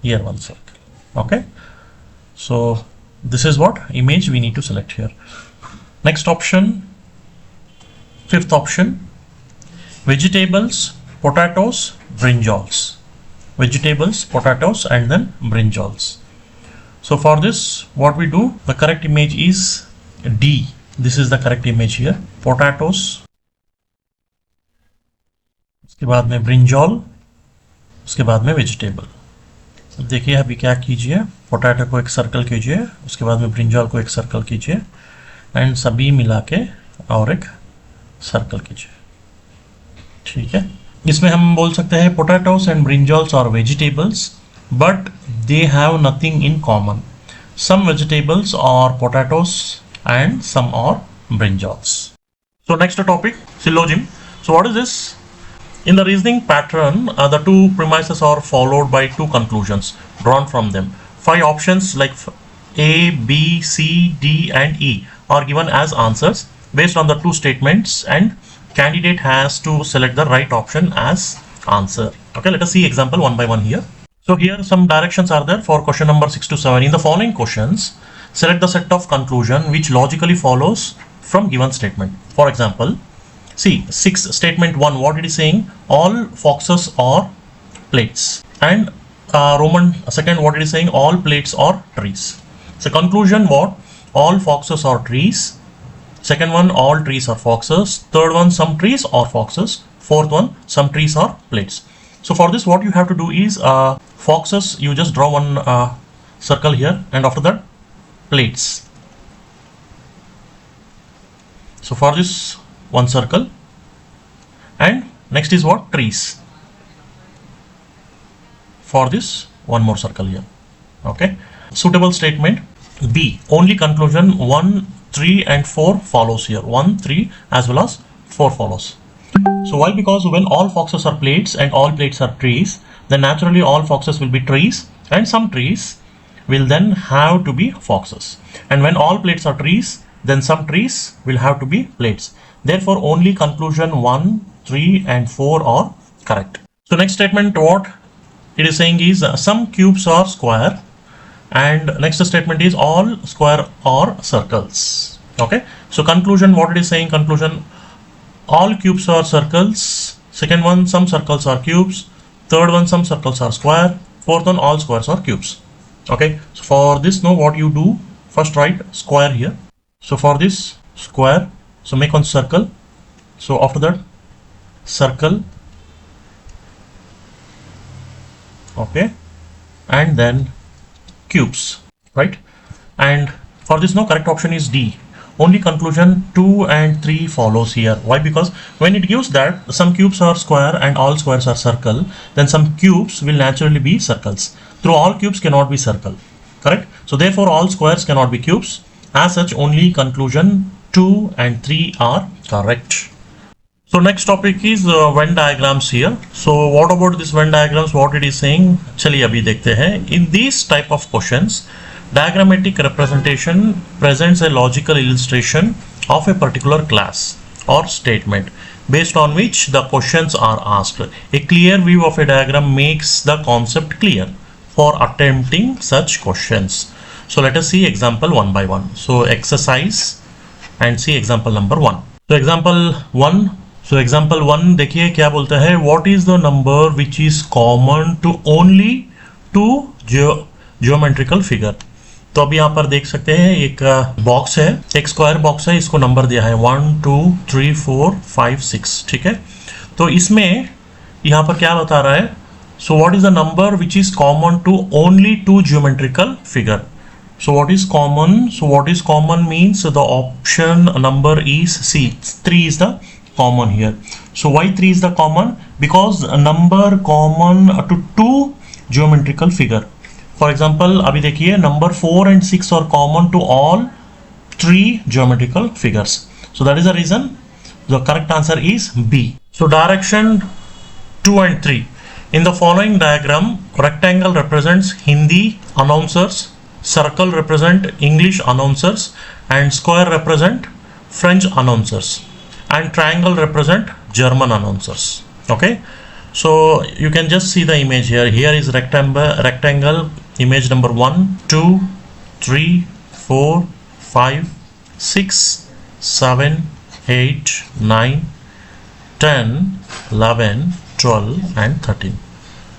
here one circle. Okay, so this is what image we need to select here. Next option, fifth option, vegetables potatoes, brinjals. Vegetables, potatoes, and then brinjals. So for this, what we do, the correct image is D. This is the correct image here. Potatoes, उसके बाद में brinjal, उसके बाद में vegetable. अब देखिए अभी क्या कीजिए, पोटैटो को एक सर्कल कीजिए, उसके बाद में ब्रिंजॉल को एक सर्कल कीजिए एंड सभी मिला के और एक सर्कल कीजिए. ठीक है, इसमें हम बोल सकते हैं potatoes and brinjals are vegetables but they have nothing in common. Some vegetables are potatoes and some are brinjals. So next topic, syllogism. So what is this? In the reasoning pattern, the two premises are followed by two conclusions drawn from them. 5 options like A, B, C, D and E are given as answers based on the two statements, and candidate has to select the right option as answer. Okay, let us see example one by one here. So here some directions are there for question number 6 to 7. In the following questions, select the set of conclusion which logically follows from given statement. For example, see 6 statement 1, what it is saying, all foxes are plates, and Roman second, what it is saying, all plates are trees. So conclusion, what, all foxes are trees. Second one, all trees are foxes. Third one, some trees are foxes. Fourth one, some trees are plates. So for this, what you have to do is foxes, you just draw one circle here, and after that plates. So for this, one circle, and next is what, trees. For this, one more circle here. Okay, suitable statement B, only conclusion 1, 3 and 4 follows here. 1, 3 as well as 4 follows. So why? Because when all foxes are plates and all plates are trees, then naturally all foxes will be trees and some trees will then have to be foxes. And when all plates are trees, then some trees will have to be plates. Therefore, only conclusion 1, 3 and 4 are correct. So next statement, what it is saying is some cubes are square, and next statement is all square are circles. Okay, so conclusion, what it is saying, conclusion, all cubes are circles. Second one, some circles are cubes. Third one, some circles are square. Fourth one, all squares are cubes. Okay, so for this, know what you do, first write square here. So for this square, so make one circle. So after that, circle. Okay, and then cubes, right? And for this, no, correct option is D. Only conclusion 2 and 3 follows here. Why? Because when it gives that some cubes are square and all squares are circle, then some cubes will naturally be circles. Through all cubes cannot be circle, correct? So therefore all squares cannot be cubes. As such, only conclusion 2 and 3 are correct. So next topic is Venn diagrams here. So what about this Venn diagrams, what it is saying? चलिए अभी देखते हैं. In these type of questions, diagrammatic representation presents a logical illustration of a particular class or statement based on which the questions are asked. A clear view of a diagram makes the concept clear for attempting such questions. So let us see example one by one. So exercise and see example number 1. So example 1 देखिए क्या बोलता है, what is the number which is common to only two geometrical figure. तो अभी यहाँ पर देख सकते हैं एक बॉक्स है, एक स्क्वायर बॉक्स है, इसको नंबर दिया है 1, 2, 3, 4, 5, 6. ठीक है, तो इसमें यहाँ पर क्या बता रहा है, so what is the number which is common to only two geometrical figure. So what is common? So what is common means the option number is C. 3 is the common here. So why 3 is the common? Because a number common to two geometrical figure. For example, अभी देखिए number 4 and 6 are common to all 3 geometrical figures. So that is the reason the correct answer is B. So direction 2 and 3. In the following diagram, rectangle represents Hindi announcers, circle represent English announcers, and square represent French announcers, and triangle represent German announcers. Okay, so you can just see the image here. Here is rectangle image number 1, 2, 3, 4, 5, 6, 7, 8, 9, 10, 11, 12 and 13.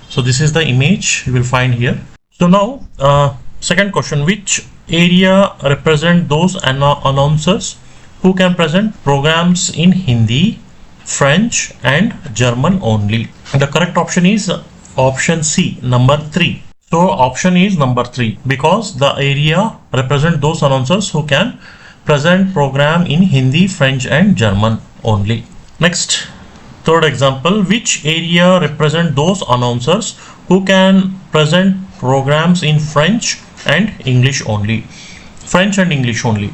So this is the image you will find here. So now second question, which area represent those announcers who can present programs in Hindi, French and German only? The correct option is option C, number 3. So option is number 3 because the area represent those announcers who can present program in Hindi, French and German only. Next, third example, which area represent those announcers who can present programs in French and English only? French and English only.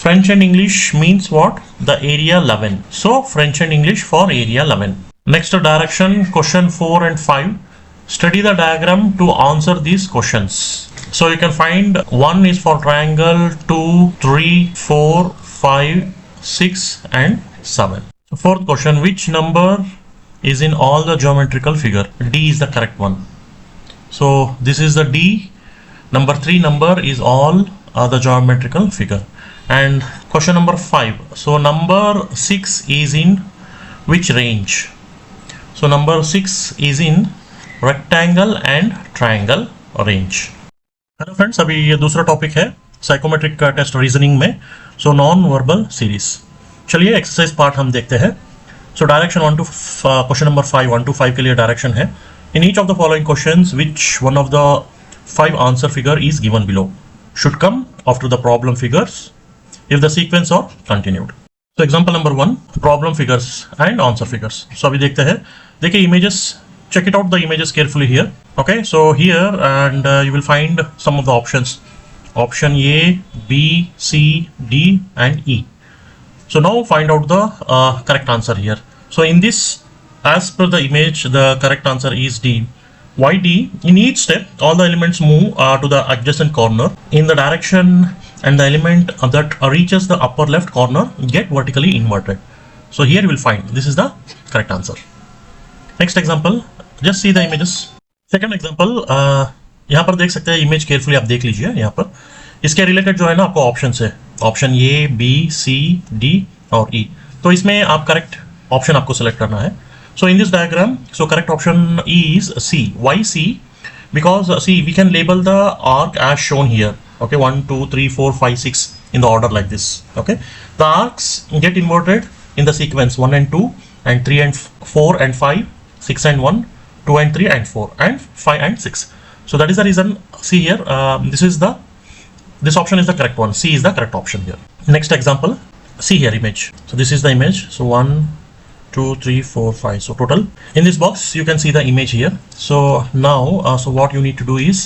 French and English means what? The area 11. So French and English for area 11. Next direction, question 4 and 5. Study the diagram to answer these questions. So you can find 1 is for triangle, 2, 3, 4, 5, 6 and 7. Fourth question, which number is in all the geometrical figure? D is the correct one. So this is the D. Number 3 number is all the geometrical figure. And question number 5. So number 6 is in which range? So number 6 is in rectangle and triangle range. Hello friends, अभी ये दूसरा topic है psychometric test reasoning में. So non verbal series. चलिए exercise part हम देखते हैं. So direction 1 to question number 5, 1 to 5 के लिए डायरेक्शन है. In each of the following questions which one of the 5 answer figure is given below should come after the problem figures if the sequence are continued. So example number 1, problem figures and answer figures. So अभी देखते हैं. देखिए images, check it out the images carefully here. Okay, so here and you will find some of the options. Option A, B, C, D and E. So now find out the correct answer here. So in this, as per the image, the correct answer is D. Why D? In each step, all the elements move to the adjacent corner in the direction, and the element that reaches the upper left corner get vertically inverted. So here you will find this is the correct answer. Next example, just see the images. Second example, यहाँ पर देख सकते हैं image carefully, आप देख लीजिए. यहाँ पर इसके रिलेटेड जो है ना आपको ऑप्शन है, option A, B, C, D और ई. तो इसमें आप करेक्ट ऑप्शन आपको सेलेक्ट करना है. So in this diagram, so correct option is C. Why C? Because see we can label the arc as shown here. Okay, 1, 2, 3, 4, 5, 6 in the order like this. Okay, the arcs get inverted in the sequence 1 and 2 and 3 and 4 and 5, 6 and 1, 2 and 3 and 4 and 5 and 6. So that is the reason. See here, this option is the correct one. C is the correct option here. Next example, see here image. So this is the image. So 1, 2, 3, 4, 5. So total in this box you can see the image here. So now so what you need to do is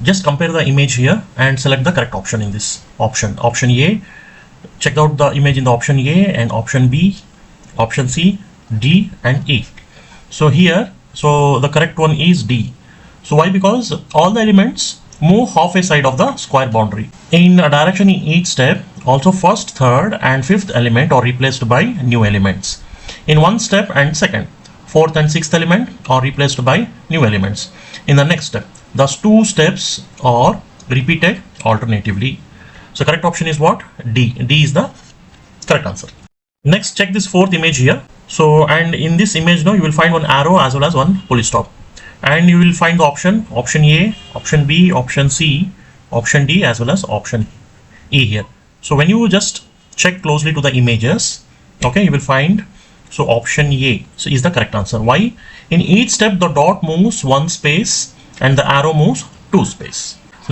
just compare the image here and select the correct option in this option. Option A, check out the image in the option A, and option B, option C, D and E. So here, so the correct one is D. So why? Because all the elements move half a side of the square boundary in a direction in each step. Also first, third and fifth element are replaced by new elements in one step, and second, fourth and sixth element are replaced by new elements in the next step. Thus two steps are repeated alternatively. So correct option is what? D. D is the correct answer. Next, check this fourth image here. So, and in this image now you will find one arrow as well as one pulley stop, and you will find the option A, option B, option C, option D as well as option E here. So when you just check closely to the images, okay, you will find so option A so is the correct answer. Why? In each step the dot moves one space and the arrow moves 2 space.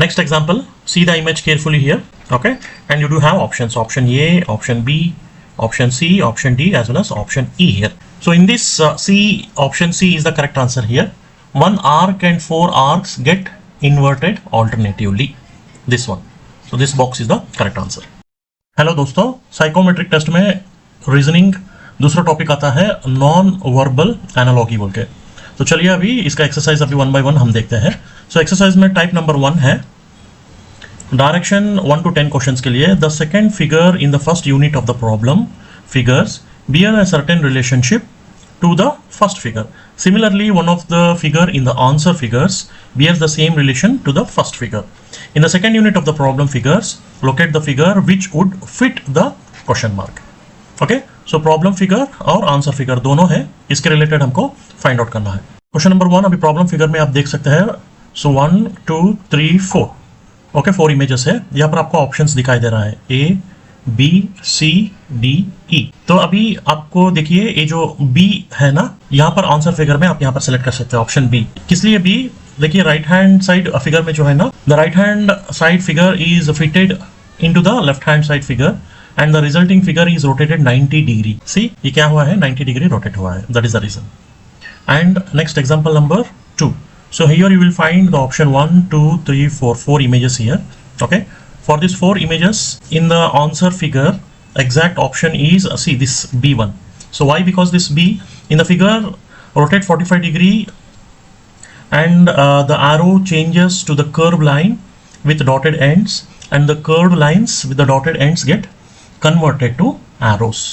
Next example, see the image carefully here. Okay, and you do have options, option A, option B, option C, option D as well as option E here. So in this C, option C is the correct answer here. One arc and 4 arcs get inverted alternatively. This one. So this box is the correct answer. Hello दोस्तों, psychometric test में reasoning दूसरा topic आता है non verbal analogy बोल के. तो चलिए अभी इसका एक्सरसाइज अभी 1 by 1 हम देखते हैं. सो एक्सरसाइज में टाइप नंबर 1 है डायरेक्शन 1 to 10 क्वेश्चंस के लिए. The second figure in the first unit of the problem figures bear a certain relationship to the first figure. Similarly, one of the figure in the answer figures bears the same relation to the first figure. In the second unit of the problem figures, locate the figure which would fit the question mark. Okay, so problem figure और answer figure दोनों है. इसके related हमको find out करना है। Question number 1 अभी problem figure में आप देख सकते हैं। सो 1 2 3 4 ओके 4 इमेजेस है। यहाँ पर आपको ऑप्शंस दिखाई दे रहा है A B C D E। तो अभी आपको देखिए ये जो B है ना, यहाँ पर आंसर फिगर में आप यहाँ पर सेलेक्ट कर सकते हैं ऑप्शन B। किस लिए B? देखिए राइट हैंड साइड फिगर में जो है ना, the right hand side figure is fitted into the left hand side figure and the resulting figure is rotated 90 degree. See ये क्या हुआ है, 90 डिग्री रोटेट हुआ है, that is the reason. And next example number 2। So here you will find the option 1 2 3 4 4 images here. Okay, for these 4 images in the answer figure, exact option is see this B1. So why? Because this B in the figure rotate 45 degree and the arrow changes to the curved line with dotted ends, and the curved lines with the dotted ends get converted to arrows.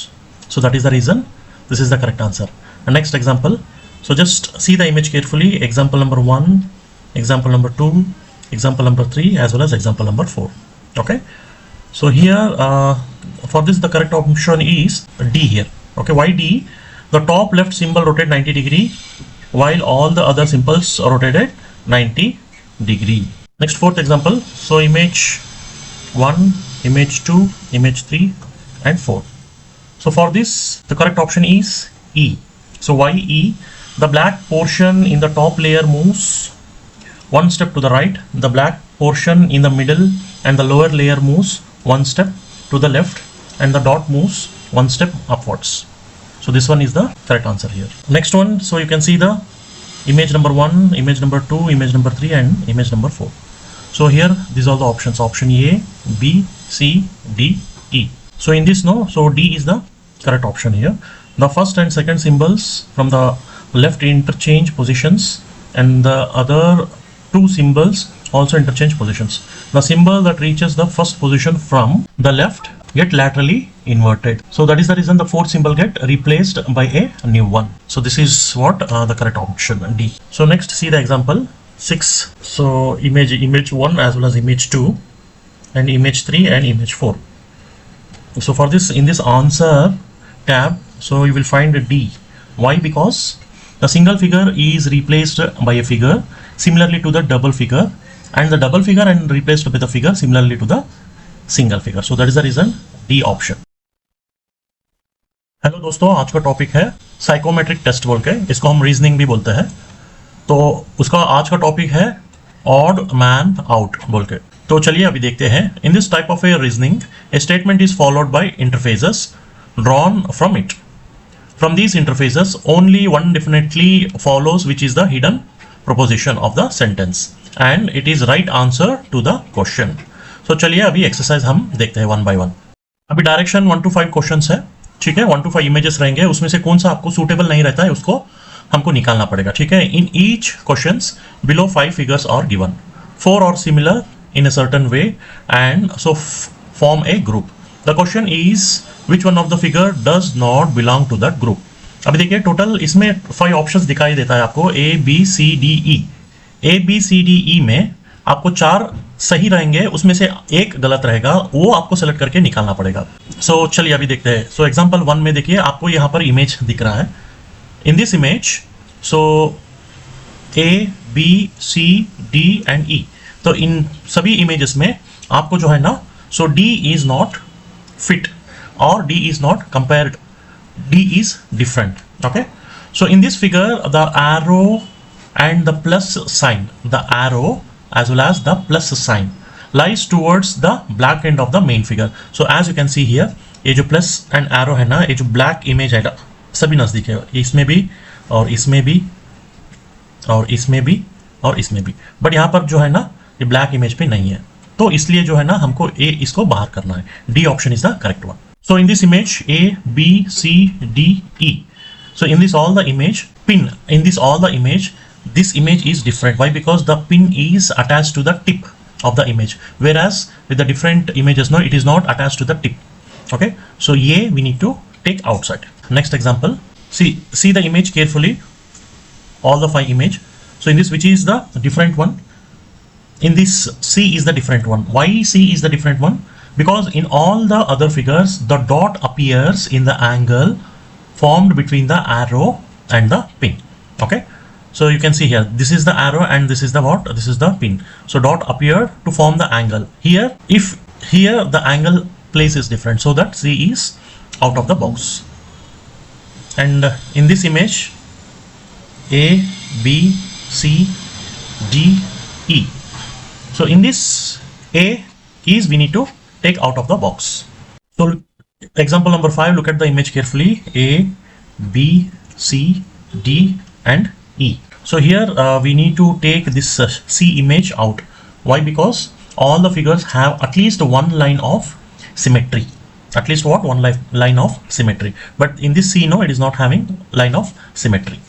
So that is the reason this is the correct answer. And next example. So just see the image carefully. Example number 1, example number 2, example number 3, as well as example number 4. Okay. So here for this the correct option is D here. Okay. Why D? The top left symbol rotate 90 degree while all the other symbols are rotated 90 degree. Next fourth example. So image 1, image 2, image 3 and 4. So for this the correct option is E. So why E? The black portion in the top layer moves one step to the right, the black portion in the middle and the lower layer moves one step to the left, and the dot moves one step upwards. So this one is the correct answer here. Next one, so you can see the image number 1, image number 2, image number 3 and image number 4. So here these are the options, option A, B, C, D, E. So in this, no, so D is the correct option here. The first and second symbols from the left interchange positions, and the other two symbols also interchange positions. The symbol that reaches the first position from the left get laterally inverted. So that is the reason the fourth symbol get replaced by a new one. So this is what the correct option D. So next see the example 6. So image 1 as well as image 2 and image 3 and image 4. So for this, in this answer tab, so you will find a D. Why? Because the single figure is replaced by a figure similarly to the double figure, and the double figure and replaced with a figure similarly to the single figure. So that is the reason D option. Hello दोस्तों, आज का topic है psychometric test बोल के, इसको हम reasoning भी बोलते हैं। तो उसका आज का टॉपिक है ऑड मैन आउट बोल के। तो चलिए अभी देखते हैं। In this type of A reasoning A statement is followed by interfaces drawn from it. From these interfaces, only one definitely follows, which is the hidden proposition of the sentence, and it is right answer to the question. So चलिए अभी exercise हम देखते हैं one by one. अभी direction 1 to 5 questions है, ठीक है। 1 to 5 images रहेंगे, उसमें से कौन सा आपको सूटेबल नहीं रहता है उसको हमको निकालना पड़ेगा, ठीक है। In each questions below 5 figures are given, 4 और similar in a certain way, and so form a group. The question is which one of the figure does not belong to that group. अभी देखिए total इसमें 5 options दिखाई देता है आपको, A B C D E. A B C D E में आपको 4 सही रहेंगे, उसमें से एक गलत रहेगा, वो आपको सेलेक्ट करके निकालना पड़ेगा। सो चलिए अभी देखते हैं। सो एग्जांपल 1 में देखिए आपको यहाँ पर इमेज दिख रहा है। In this image so A B C D and E, तो इन सभी इमेजेस में आपको जो है ना, सो D is not fit or D is not compared, D is different. Okay, so in this figure the arrow and the plus sign, the arrow as well as the plus sign lies towards the black end of the main figure. So as you can see here, ये जो plus and arrow है ना, ये जो black image है सभी नजदीक है, इसमें भी और इसमें भी और इसमें भी और इसमें भी, बट यहाँ पर जो है ना ये black image पे नहीं है, तो इसलिए जो है ना हमको ए इसको बाहर करना है। D option is the correct one. So in this image A B C D E, so in this all the image pin, in this all the image, this image is different. Why? Because the pin is attached to the tip of the image, whereas with the different images, no, it is not attached to the tip. Okay, so A we need to take outside. Next example, see the image carefully, all the 5 image. So in this, which is the different one? In this, C is the different one. Why C is the different one? Because in all the other figures the dot appears in the angle formed between the arrow and the pin. Okay, so you can see here, this is the arrow and this is the what? This is the pin. So dot appeared to form the angle. Here, if here the angle place is different, so that C is out of the box. And in this image, A, B, C, D, E. So in this A keys we need to take out of the box. So example number 5, look at the image carefully. A, B, C, D and E. So here we need to take this C image out. Why? Because all the figures have at least one line of symmetry. At least what? One line of symmetry. But in this C, no, it is not having line of symmetry.